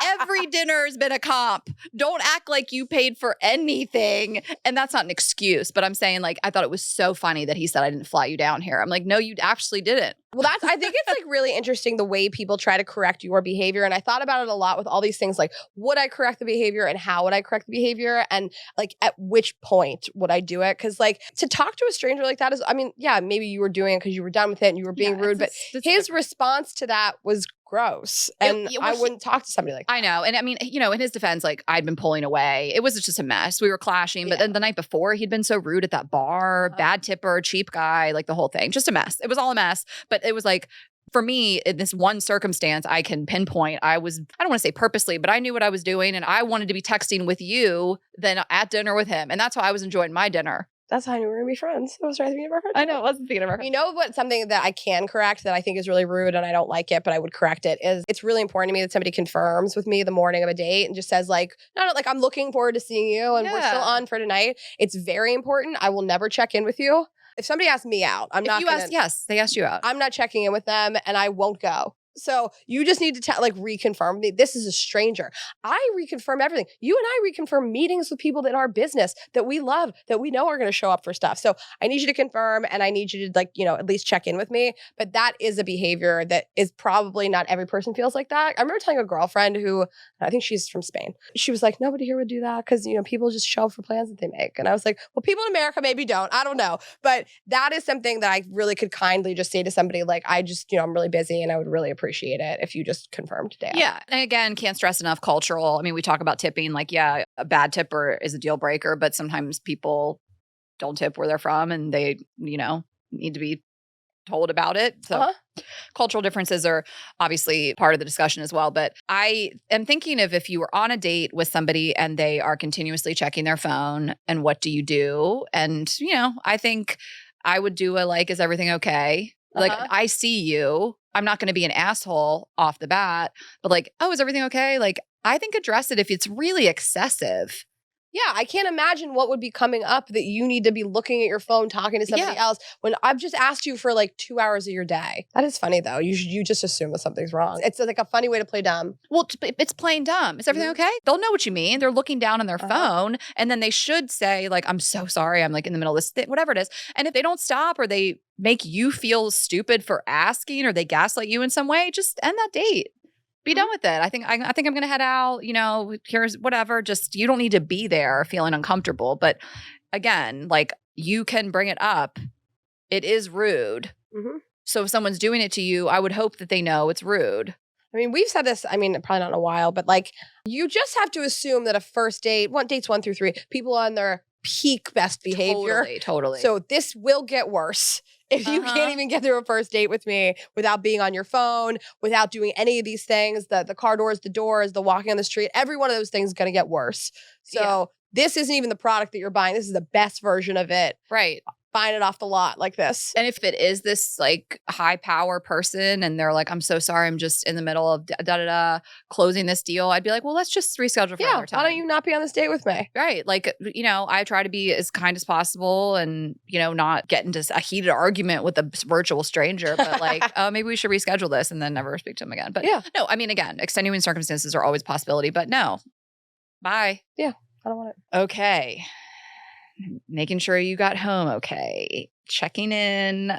Every dinner has been a comp. Don't act like you paid for anything. And that's not an excuse, but I'm saying like, I thought it was so funny that he said I didn't fly you down here. I'm like, no, you actually didn't. Well, I think it's like really interesting the way people try to correct your behavior. And I thought about it a lot with all these things like, would I correct the behavior and how would I correct the behavior? And like, at which point would I do it? Because like to talk to a stranger like that is, I mean, yeah, maybe you were doing it because you were done with it and you were being rude, but his response to that was gross. And I wouldn't talk to somebody like that. I know. And I mean, in his defense, like I'd been pulling away. It was just a mess. We were clashing. But then the night before, he'd been so rude at that bar, bad tipper, cheap guy, like the whole thing. Just a mess. It was all a mess. But it was like, For me, in this one circumstance, I can pinpoint I don't want to say purposely, but I knew what I was doing and I wanted to be texting with you than at dinner with him. And that's how I was enjoying my dinner. That's how I knew we were going to be friends. I was trying to think of our friendship. I know, I wasn't thinking of our You know what? Something that I can correct that I think is really rude and I don't like it, but I would correct it is it's really important to me that somebody confirms with me the morning of a date and just says like, no, like I'm looking forward to seeing you and we're still on for tonight. It's very important. I will never check in with you. If somebody asks me out, yes, they asked you out. I'm not checking in with them and I won't go. So you just need to reconfirm me. This is a stranger. I reconfirm everything. You and I reconfirm meetings with people in our business that we love, that we know are going to show up for stuff. So I need you to confirm and I need you to at least check in with me. But that is a behavior that is probably not every person feels like that. I remember telling a girlfriend who, I think she's from Spain. She was like, nobody here would do that because, people just show up for plans that they make. And I was like, well, people in America maybe don't. I don't know. But that is something that I really could kindly just say to somebody like, I just, I'm really busy and I would really appreciate it if you just confirmed today. Yeah. And again, can't stress enough cultural. I mean, we talk about tipping, like, yeah, a bad tipper is a deal breaker, but sometimes people don't tip where they're from and they, need to be told about it. So cultural differences are obviously part of the discussion as well. But I am thinking of if you were on a date with somebody and they are continuously checking their phone and what do you do? And, I think I would do is everything okay? Like, I see you. I'm not going to be an asshole off the bat, but is everything okay? I think address it if it's really excessive. Yeah, I can't imagine what would be coming up that you need to be looking at your phone, talking to somebody else when I've just asked you for 2 hours of your day. That is funny though. You just assume that something's wrong. It's a funny way to play dumb. Well, it's playing dumb. Is everything okay? They'll know what you mean. They're looking down on their phone and then they should say I'm so sorry. I'm in the middle of this thing, whatever it is. And if they don't stop or they make you feel stupid for asking or they gaslight you in some way, just end that date. Be done with it. I think I'm going to head out, here's whatever. Just, you don't need to be there feeling uncomfortable. But again, you can bring it up. It is rude. Mm-hmm. So if someone's doing it to you, I would hope that they know it's rude. I mean, we've said this, probably not in a while, but you just have to assume that a first date, dates 1 through 3, people on their peak best behavior. Totally. So this will get worse. If you can't even get through a first date with me without being on your phone, without doing any of these things, the car doors, the doors, the walking on the street, every one of those things is going to get worse. So this isn't even the product that you're buying. This is the best version of it. Right. Buying it off the lot like this. And if it is this high power person and they're I'm so sorry, I'm just in the middle of closing this deal, I'd be well, let's just reschedule for another time. Why don't you not be on this date with me? Right. I try to be as kind as possible and, not get into a heated argument with a virtual stranger, but maybe we should reschedule this and then never speak to them again. But no, I mean, again, extenuating circumstances are always a possibility, but no. Bye. Yeah. I don't want it. Okay. Making sure you got home okay. Checking in.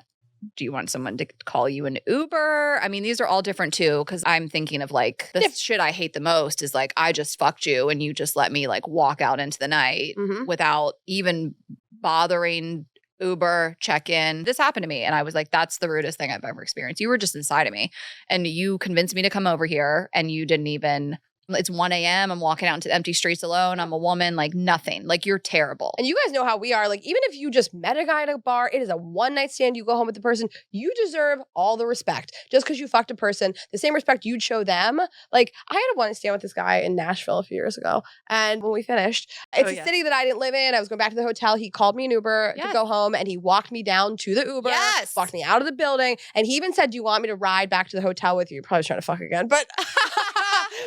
Do you want someone to call you an Uber? I mean, these are all different too, because I'm thinking of the shit I hate the most is I just fucked you and you just let me walk out into the night without even bothering Uber, check in. This happened to me and I was that's the rudest thing I've ever experienced. You were just inside of me and you convinced me to come over here and you didn't even... It's 1 a.m. I'm walking out into empty streets alone. I'm a woman, nothing. You're terrible. And you guys know how we are. Even if you just met a guy at a bar, it is a one-night stand. You go home with the person. You deserve all the respect. Just because you fucked a person, the same respect you'd show them. I had a one-night stand with this guy in Nashville a few years ago. And when we finished, it's a city that I didn't live in. I was going back to the hotel. He called me an Uber to go home and he walked me down to the Uber. Yes. Walked me out of the building. And he even said, do you want me to ride back to the hotel with you? Probably trying to fuck again. But...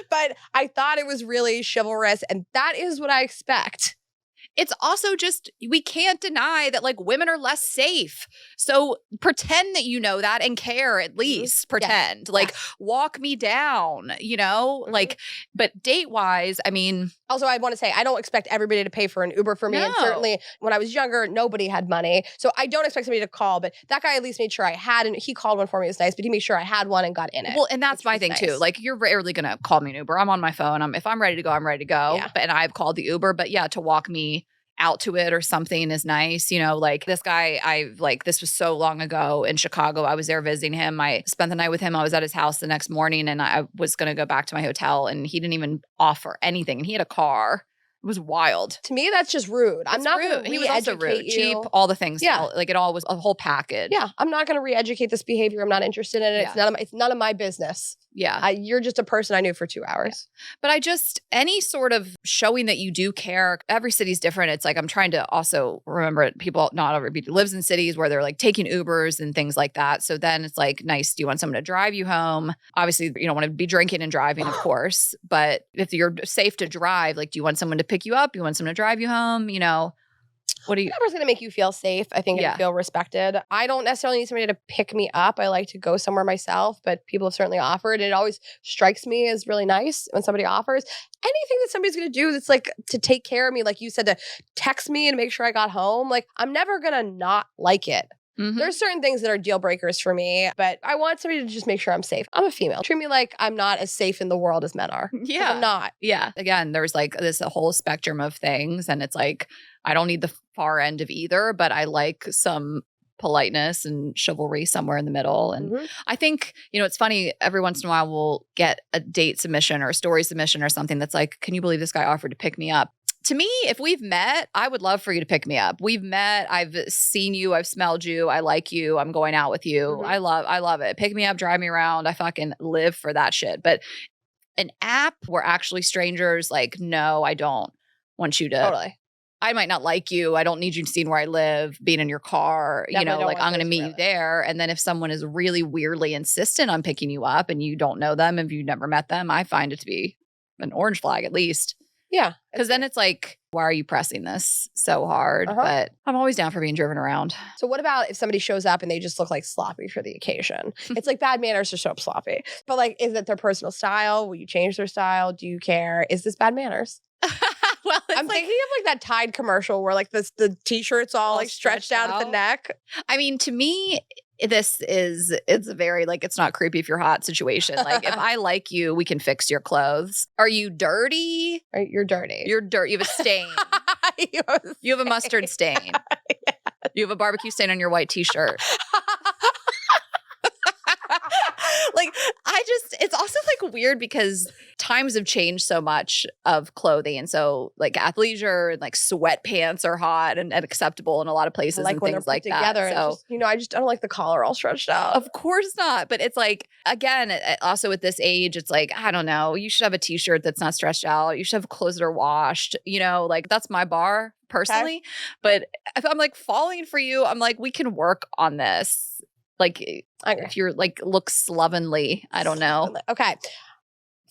But I thought it was really chivalrous, and that is what I expect. It's also just, we can't deny that women are less safe. So pretend that you know that and care at least. Pretend. Walk me down, but date-wise, I mean... Also, I want to say, I don't expect everybody to pay for an Uber for me. No. And certainly, when I was younger, nobody had money. So I don't expect somebody to call, but that guy at least made sure I had, and he called one for me. It was nice, but he made sure I had one and got in it. Well, and that's my thing too. You're rarely going to call me an Uber. I'm on my phone. If I'm ready to go, I'm ready to go. Yeah. And I've called the Uber, but to walk me out to it or something is nice. This guy, this was so long ago in Chicago. I was there visiting him. I spent the night with him. I was at his house the next morning and I was going to go back to my hotel and he didn't even offer anything. And he had a car It was wild. To me, that's just rude. I'm not going to He was also rude, re-educate cheap, you. all the things. Yeah. Like it all was a whole package. Yeah, I'm not going to re-educate this behavior. I'm not interested in it. Yeah. It's none of my business. Yeah. You're just a person I knew for 2 hours. Yeah. But any sort of showing that you do care, every city's different. It's like, I'm trying to also remember not everybody lives in cities where they're like taking Ubers and things like that. So then it's like, nice. Do you want someone to drive you home? Obviously, you don't want to be drinking and driving, of course. But if you're safe to drive, like, do you want someone to pick you up? You want someone to drive you home? You know, what do you? Whatever's going to make you feel safe, I think, and feel respected. I don't necessarily need somebody to pick me up. I like to go somewhere myself, but people have certainly offered. And it always strikes me as really nice when somebody offers anything that somebody's going to do that's like to take care of me. Like you said, to text me and make sure I got home. Like, I'm never going to not like it. Mm-hmm. There's certain things that are deal breakers for me, but I want somebody to just make sure I'm safe. I'm a female. Treat me like I'm not as safe in the world as men are. Yeah. I'm not. Yeah. Again, there's like a whole spectrum of things. And it's like, I don't need the far end of either, but I like some politeness and chivalry somewhere in the middle. And I think, it's funny, every once in a while we'll get a date submission or a story submission or something that's like, can you believe this guy offered to pick me up? To me, if we've met, I would love for you to pick me up. We've met, I've seen you, I've smelled you, I like you, I'm going out with you. I love it. Pick me up, drive me around. I fucking live for that shit. But an app where actually strangers, like, no, I don't want you to. Totally. I might not like you. I don't need you to see where I live, being in your car, like I'm going to meet you there. And then if someone is really weirdly insistent on picking you up and you don't know them, if you've never met them, I find it to be an orange flag at least. Yeah. Because then it's like, why are you pressing this so hard? But I'm always down for being driven around. So what about if somebody shows up and they just look like sloppy for the occasion? It's like bad manners to show up sloppy. But like, is it their personal style? Will you change their style? Do you care? Is this bad manners? Well, I'm thinking of like that Tide commercial where like the t-shirt's all like stretched out at the neck. I mean, to me, it's a very like, it's not creepy if you're hot situation. Like if I like you, we can fix your clothes. Are you dirty? You're dirty. You're dirty. You have a stain. You have a mustard stain. Yeah. You have a barbecue stain on your white t-shirt. Like, it's also like weird because times have changed so much of clothing. And so like athleisure and like sweatpants are hot and acceptable in a lot of places and things like that. So, I don't like the collar all stretched out. Of course not. But it's like, again, also at this age, it's like, I don't know, you should have a t-shirt that's not stretched out. You should have clothes that are washed, like that's my bar personally. Okay. But if I'm like falling for you, I'm like, we can work on this. Like, if you're like, look slovenly, I don't know. Okay.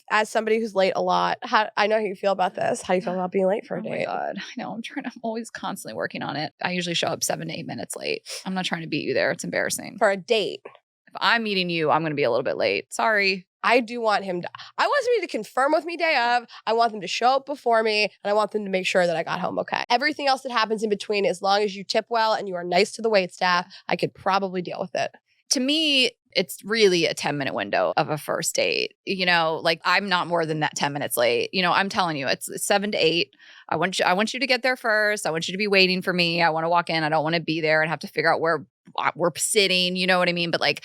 As somebody who's late a lot, I know how you feel about this. How do you feel about being late for a date? Oh my God. I know. I'm always constantly working on it. I usually show up 7 to 8 minutes late. I'm not trying to beat you there. It's embarrassing. For a date. If I'm meeting you, I'm going to be a little bit late. Sorry. I do want him I want somebody to confirm with me day of. I want them to show up before me, and I want them to make sure that I got home okay. Everything else that happens in between, as long as you tip well and you are nice to the wait staff, I could probably deal with it. To me, it's really a 10-minute window of a first date. Like I'm not more than that 10 minutes late. I'm telling you, it's 7 to 8. I want you to get there first. I want you to be waiting for me. I want to walk in. I don't want to be there and have to figure out where we're sitting. You know what I mean? But like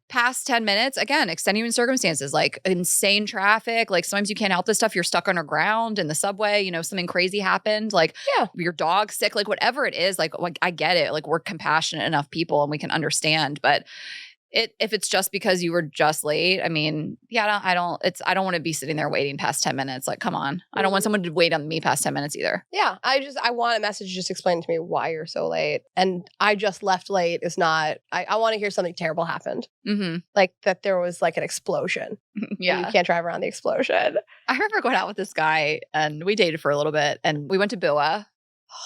past 10 minutes, again, extenuating circumstances, like insane traffic. Like sometimes you can't help this stuff. You're stuck underground in the subway, something crazy happened. Like your dog's sick, like whatever it is, like I get it. Like we're compassionate enough people and we can understand, but if it's just because you were just late, I mean, I don't want to be sitting there waiting past 10 minutes. Like, come on. I don't want someone to wait on me past 10 minutes either. Yeah. I want a message just explaining to me why you're so late. And I just left late is not, I want to hear something terrible happened. Mm-hmm. Like that there was like an explosion. Yeah. And you can't drive around the explosion. I remember going out with this guy and we dated for a little bit and we went to Bua.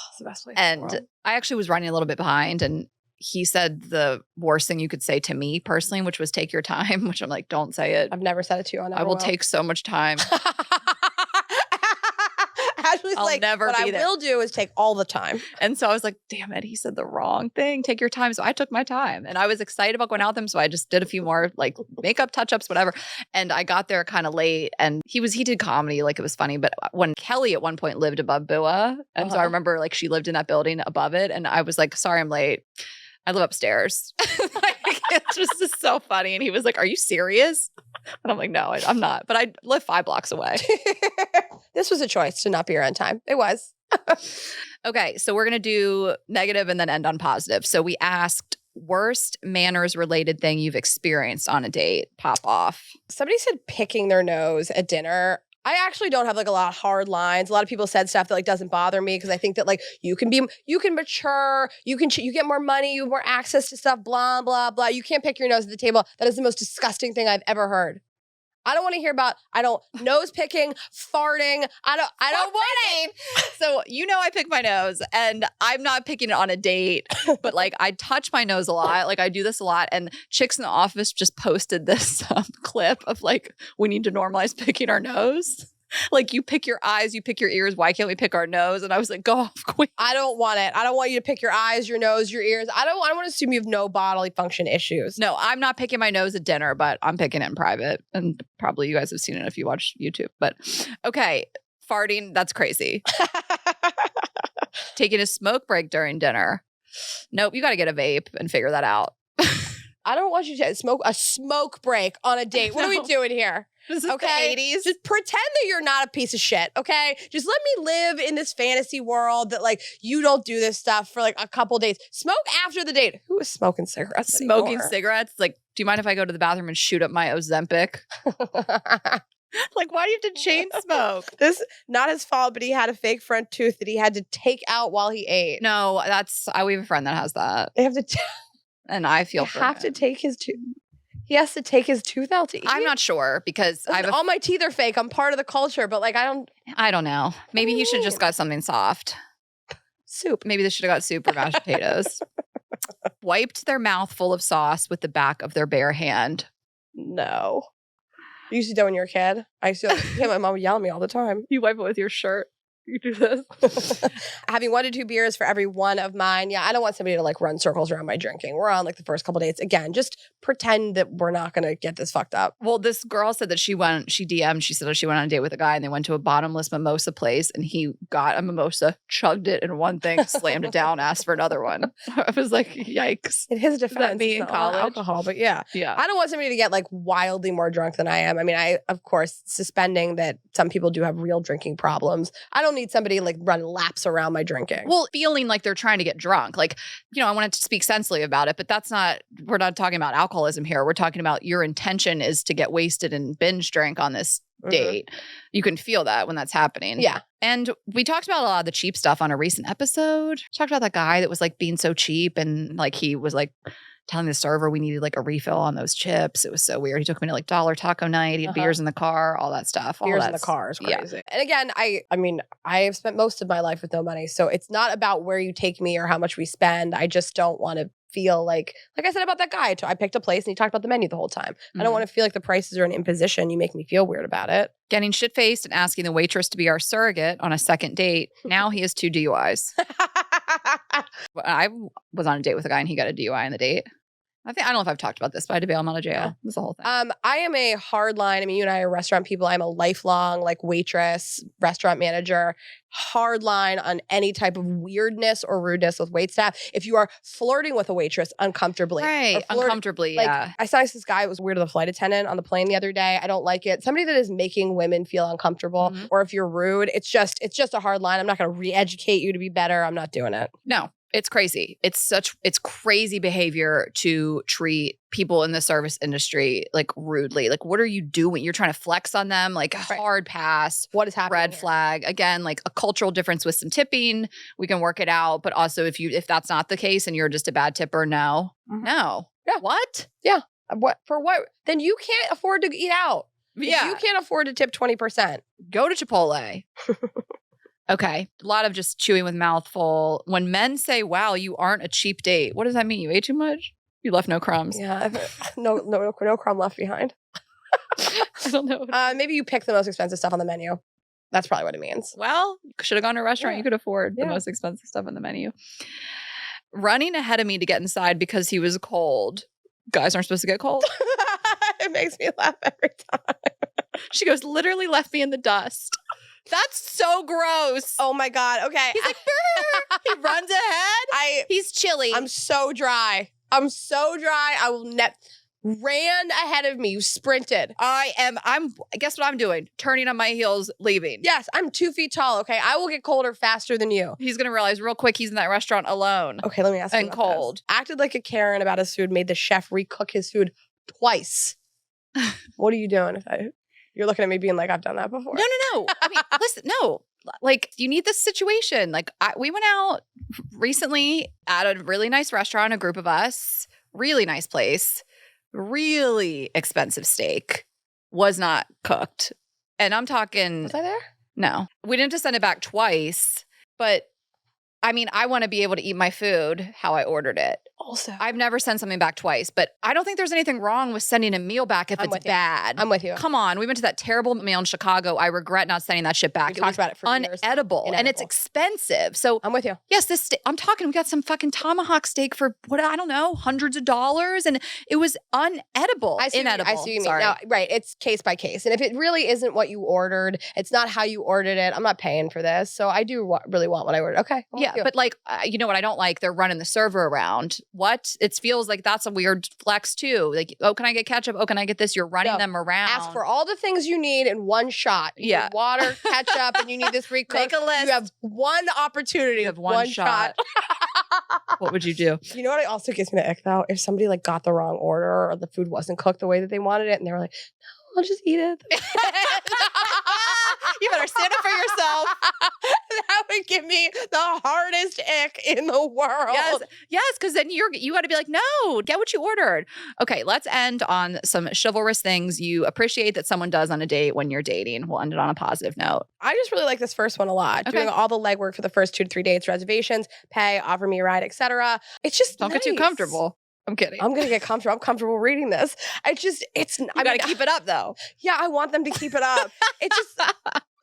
It's the best place and in the world. I actually was running a little bit behind and he said the worst thing you could say to me personally, which was take your time, which I'm like, don't say it. I've never said it to you. I will take so much time. Ashley's I'll like, never what be I there. will do is take all the time. And so I was like, damn it, he said the wrong thing. Take your time. So I took my time and I was excited about going out with him. So I just did a few more like makeup touch-ups, whatever. And I got there kind of late and he did comedy, like it was funny. But when Kelly at one point lived above Bua, and so I remember like she lived in that building above it. And I was like, sorry, I'm late. I live upstairs. It's just so funny. And he was like, are you serious? And I'm like, no, I'm not. But I live 5 blocks away. This was a choice to not be here on time. It was. Okay, so we're going to do negative and then end on positive. So we asked worst manners related thing you've experienced on a date. Pop off. Somebody said picking their nose at dinner. I actually don't have like a lot of hard lines. A lot of people said stuff that like doesn't bother me because I think that like you can mature, you get more money, you have more access to stuff, blah, blah, blah. You can't pick your nose at the table. That is the most disgusting thing I've ever heard. I don't want to hear about, nose picking, farting. I don't want it. So, I pick my nose and I'm not picking it on a date, but like I touch my nose a lot. Like I do this a lot. And chicks in the office just posted this clip of like, we need to normalize picking our nose. Like you pick your eyes, you pick your ears. Why can't we pick our nose? And I was like, go off, queen. I don't want it. I don't want you to pick your eyes, your nose, your ears. I want to assume you have no bodily function issues. No, I'm not picking my nose at dinner, but I'm picking it in private. And probably you guys have seen it if you watch YouTube. But okay, farting, that's crazy. Taking a smoke break during dinner. Nope, you got to get a vape and figure that out. I don't want you to smoke a smoke break on a date. What are we doing here? This is okay? the 80s. Just pretend that you're not a piece of shit, okay? Just let me live in this fantasy world that like you don't do this stuff for like a couple days. Smoke after the date. Who is smoking cigarettes Smoking anymore? cigarettes? Like, do you mind if I go to the bathroom and shoot up my Ozempic? Like, why do you have to chain smoke? This not his fault, but he had a fake front tooth that he had to take out while he ate. No, we have a friend that has that. They have to and I feel for him. To take his tooth. He has to take his tooth out to eat. I'm not sure because all my teeth are fake. I'm part of the culture, but like I don't know. Maybe he should just got something soft. Soup. Maybe they should have got soup or mashed potatoes. Wiped their mouth full of sauce with the back of their bare hand. No. You used to do when you were a kid. I used to my mom would yell at me all the time. You wipe it with your shirt. You do this. Having 1 to 2 beers for every one of mine. Yeah, I don't want somebody to like run circles around my drinking. We're on like the first couple dates. Again, just pretend that we're not going to get this fucked up. Well, this girl said that she DM'd, she said she went on a date with a guy and they went to a bottomless mimosa place and he got a mimosa, chugged it in one thing, slammed it down, asked for another one. I was like, yikes. In his defense, me in college? Alcohol, but yeah. I don't want somebody to get like wildly more drunk than I am. I mean, of course, suspending that some people do have real drinking problems. I don't need somebody like run laps around my drinking. Well, feeling like they're trying to get drunk. Like, I wanted to speak sensibly about it, but we're not talking about alcoholism here. We're talking about your intention is to get wasted and binge drink on this date. You can feel that when that's happening. Yeah. And we talked about a lot of the cheap stuff on a recent episode. We talked about that guy that was like being so cheap and like he was like telling the server we needed like a refill on those chips. It was so weird. He took me to like dollar taco night. He had beers in the car, all that stuff. Beers in the car is crazy. Yeah. And again, I mean, I have spent most of my life with no money. So it's not about where you take me or how much we spend. I just don't want to feel like I said about that guy. I picked a place and he talked about the menu the whole time. I don't want to feel like the prices are an imposition. You make me feel weird about it. Getting shit-faced and asking the waitress to be our surrogate on a second date. Now he has 2 DUIs. I was on a date with a guy and he got a DUI on the date. I don't know if I've talked about this, but I had to bail him out of jail. Yeah. It was the whole thing. I am a hard line. I mean, you and I are restaurant people. I'm a lifelong like waitress, restaurant manager. Hard line on any type of weirdness or rudeness with waitstaff. If you are flirting with a waitress uncomfortably. Right, uncomfortably, yeah. I saw this guy, it was weird with a flight attendant on the plane the other day. I don't like it. Somebody that is making women feel uncomfortable or if you're rude, it's just a hard line. I'm not going to re-educate you to be better. I'm not doing it. No. It's crazy. It's crazy behavior to treat people in the service industry like rudely. Like, what are you doing? You're trying to flex on them, like hard pass. What is happening? Red flag. Again, like a cultural difference with some tipping. We can work it out. But also if that's not the case and you're just a bad tipper, no. No. Yeah. What? Yeah. For what? Then you can't afford to eat out. Yeah. If you can't afford to tip 20%. Go to Chipotle. Okay. A lot of just chewing with mouth full. When men say, wow, you aren't a cheap date, what does that mean? You ate too much? You left no crumbs. Yeah. No crumb left behind. I don't know. Maybe you pick the most expensive stuff on the menu. That's probably what it means. Well, you should have gone to a restaurant. You could afford the most expensive stuff on the menu. Running ahead of me to get inside because he was cold. Guys aren't supposed to get cold. It makes me laugh every time. She goes, literally left me in the dust. That's so gross. Oh my God. Okay. He's like, he runs ahead. He's chilly. I'm so dry. I will ran ahead of me. You sprinted. Guess what I'm doing? Turning on my heels, leaving. Yes, I'm 2 feet tall, okay? I will get colder faster than you. He's going to realize real quick he's in that restaurant alone. Okay, let me ask you and about cold. this. Acted like a Karen about his food, made the chef recook his food twice. What are you doing you're looking at me being like, I've done that before. No. I mean, listen, no. Like, you need this situation. Like, we went out recently at a really nice restaurant, a group of us, really nice place, really expensive steak, was not cooked. And I'm talking. Was I there? No. We didn't have to send it back twice, but I mean, I want to be able to eat my food how I ordered it. Also, I've never sent something back twice, but I don't think there's anything wrong with sending a meal back if it's bad. I'm with you. Come on. We went to that terrible meal in Chicago. I regret not sending that shit back. We talked about it for years. Unedible. And it's expensive. So I'm with you. Yes, I'm talking, we got some fucking tomahawk steak for I don't know, hundreds of dollars. And it was unedible. Inedible. I see what you mean. Sorry. Now, right. It's case by case. And if it really isn't what you ordered, it's not how you ordered it, I'm not paying for this. So I do really want what I ordered. Okay. Yeah. But like, you know what I don't like? They're running the server around. What? It feels like that's a weird flex too. Like, oh, can I get ketchup? Oh, can I get this? You're running them around. Ask for all the things you need in one shot. You need water, ketchup, and you need this recooked. Make a list. You have one opportunity. You have one shot. What would you do? You know what also gives me the ick though? If somebody like got the wrong order or the food wasn't cooked the way that they wanted it and they were like, no, I'll just eat it. You better stand up for yourself. That would give me the hardest ick in the world. Yes, because then you got to be like, no, get what you ordered. Okay, let's end on some chivalrous things you appreciate that someone does on a date when you're dating. We'll end it on a positive note. I just really like this first one a lot. Okay. Doing all the legwork for the first 2 to 3 dates, reservations, pay, offer me a ride, etc. It's just don't get too comfortable. I'm kidding. I'm gonna get comfortable. I'm comfortable reading this. I gotta keep it up though. Yeah, I want them to keep it up. It's just.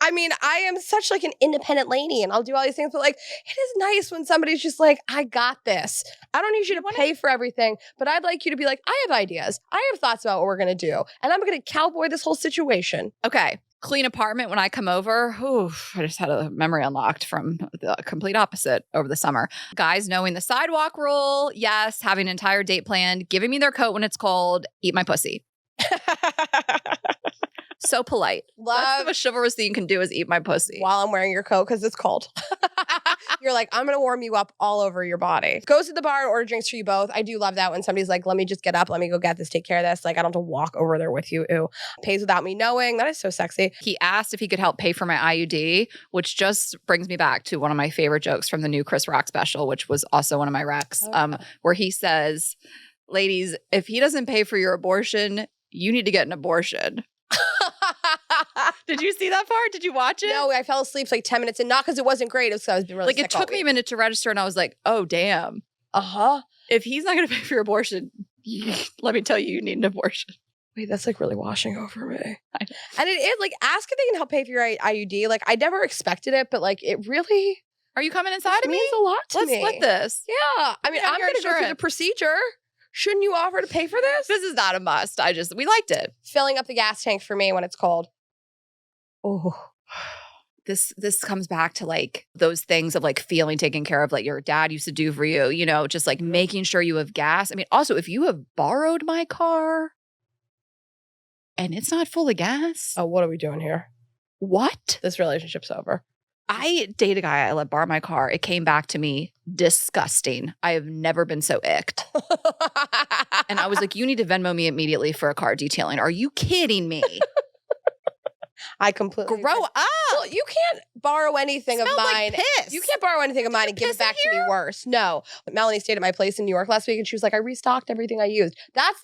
I mean, I am such like an independent lady and I'll do all these things, but like, it is nice when somebody's just like, I got this. I don't need you to pay for everything, but I'd like you to be like, I have ideas. I have thoughts about what we're going to do. And I'm going to cowboy this whole situation. Okay. Clean apartment when I come over. I just had a memory unlocked from the complete opposite over the summer. Guys knowing the sidewalk rule. Yes. Having an entire date planned. Giving me their coat when it's cold. Eat my pussy. So polite. That's the most chivalrous thing you can do is eat my pussy. While I'm wearing your coat because it's cold. You're like, I'm going to warm you up all over your body. Goes to the bar and order drinks for you both. I do love that when somebody's like, let me just get up. Let me go get this. Take care of this. Like, I don't have to walk over there with you. Ew. Pays without me knowing. That is so sexy. He asked if he could help pay for my IUD, which just brings me back to one of my favorite jokes from the new Chris Rock special, which was also one of my recs, where he says, ladies, if he doesn't pay for your abortion, you need to get an abortion. Did you see that part? Did you watch it? No, I fell asleep like 10 minutes in. Not because it wasn't great. It was because I was really sick. It took me a minute to register and I was like, oh, damn. Uh-huh. If he's not going to pay for your abortion, let me tell you, you need an abortion. Wait, that's like really washing over me. And it is like, ask if they can help pay for your IUD. Like, I never expected it, but like, it really. Are you coming inside of me? It means a lot to me. Let's split this. Yeah. I mean, I'm going to go through the procedure. Shouldn't you offer to pay for this? This is not a must. We liked it. Filling up the gas tank for me when it's cold. Oh, this comes back to like those things of like feeling taken care of, like your dad used to do for you, you know, just like making sure you have gas. I mean, also, if you have borrowed my car and it's not full of gas. Oh, what are we doing here? What? This relationship's over. I dated a guy. I let borrow my car. It came back to me disgusting. I have never been so icked. And I was like, you need to Venmo me immediately for a car detailing. Are you kidding me? I completely grow up. Well, you can't borrow anything of mine. Like piss. You can't borrow anything of mine and give it back to me worse. No. Melanie stayed at my place in New York last week and she was like, I restocked everything I used. That's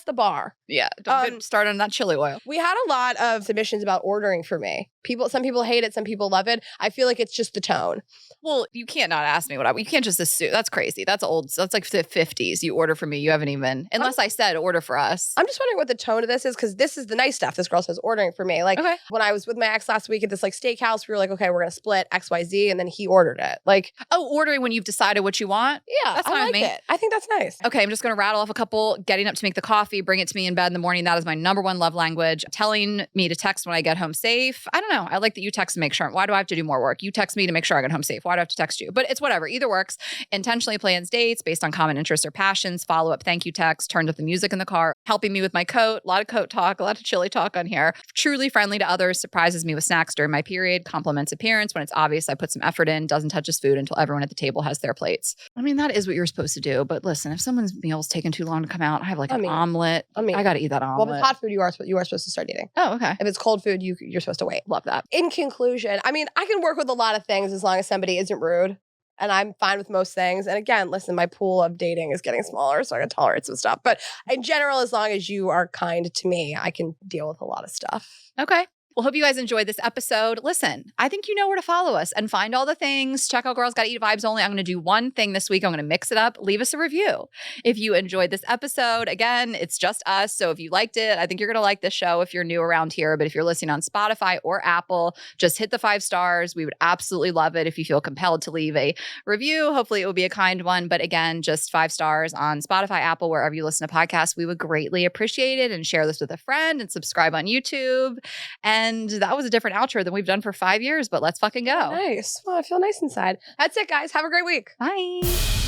the bar. Yeah. Don't get started on that chili oil. We had a lot of submissions about ordering for me. Some people hate it, some people love it. I feel like it's just the tone. Well, you can't not ask me you can't just assume. That's crazy. That's old. That's like the 50s. You order for me. You haven't even, unless I said order for us. I'm just wondering what the tone of this is because this is the nice stuff. This girl says ordering for me. Like when I was with my ex last week at this like steakhouse, we were like, okay, we're going to split XYZ. And then he ordered it. Like, oh, ordering when you've decided what you want? Yeah, that's fine I like with me. it. I think that's nice. Okay, I'm just going to rattle off a couple. Getting up to make the coffee, bring it to me in bed in the morning. That is my number one love language. Telling me to text when I get home safe. I don't know. I like that you text to make sure. Why do I have to do more work? You text me to make sure I get home safe. Why do I have to text you? But it's whatever. Either works. Intentionally plans dates based on common interests or passions. Follow-up thank you text. Turned up the music in the car. Helping me with my coat. A lot of coat talk. A lot of chilly talk on here. Truly friendly to others. Surprises me with snacks during my period. Compliments appearance. When it's obvious I put some effort in. Doesn't touch his food until everyone at the table has their plates. I mean, that is what you're supposed to do. But listen, if someone's meal's taking too long to come out, I have like an omelet. I got to eat that omelet. Well, if it's hot food, you are supposed to start eating. Oh, okay. If it's cold food, you're supposed to wait. Love that. In conclusion, I mean, I can work with a lot of things as long as somebody isn't rude. And I'm fine with most things. And again, listen, my pool of dating is getting smaller, so I can tolerate some stuff. But in general, as long as you are kind to me, I can deal with a lot of stuff. Okay. Well, hope you guys enjoyed this episode. Listen, I think you know where to follow us and find all the things. Check out Girls Gotta Eat Vibes Only. I'm going to do one thing this week. I'm going to mix it up. Leave us a review. If you enjoyed this episode, again, it's just us. So if you liked it, I think you're going to like this show if you're new around here. But if you're listening on Spotify or Apple, just hit the 5 stars. We would absolutely love it if you feel compelled to leave a review. Hopefully it will be a kind one. But again, just 5 stars on Spotify, Apple, wherever you listen to podcasts. We would greatly appreciate it. And share this with a friend and subscribe on YouTube. And that was a different outro than we've done for 5 years, but let's fucking go. Nice. Well, I feel nice inside. That's it, guys. Have a great week. Bye.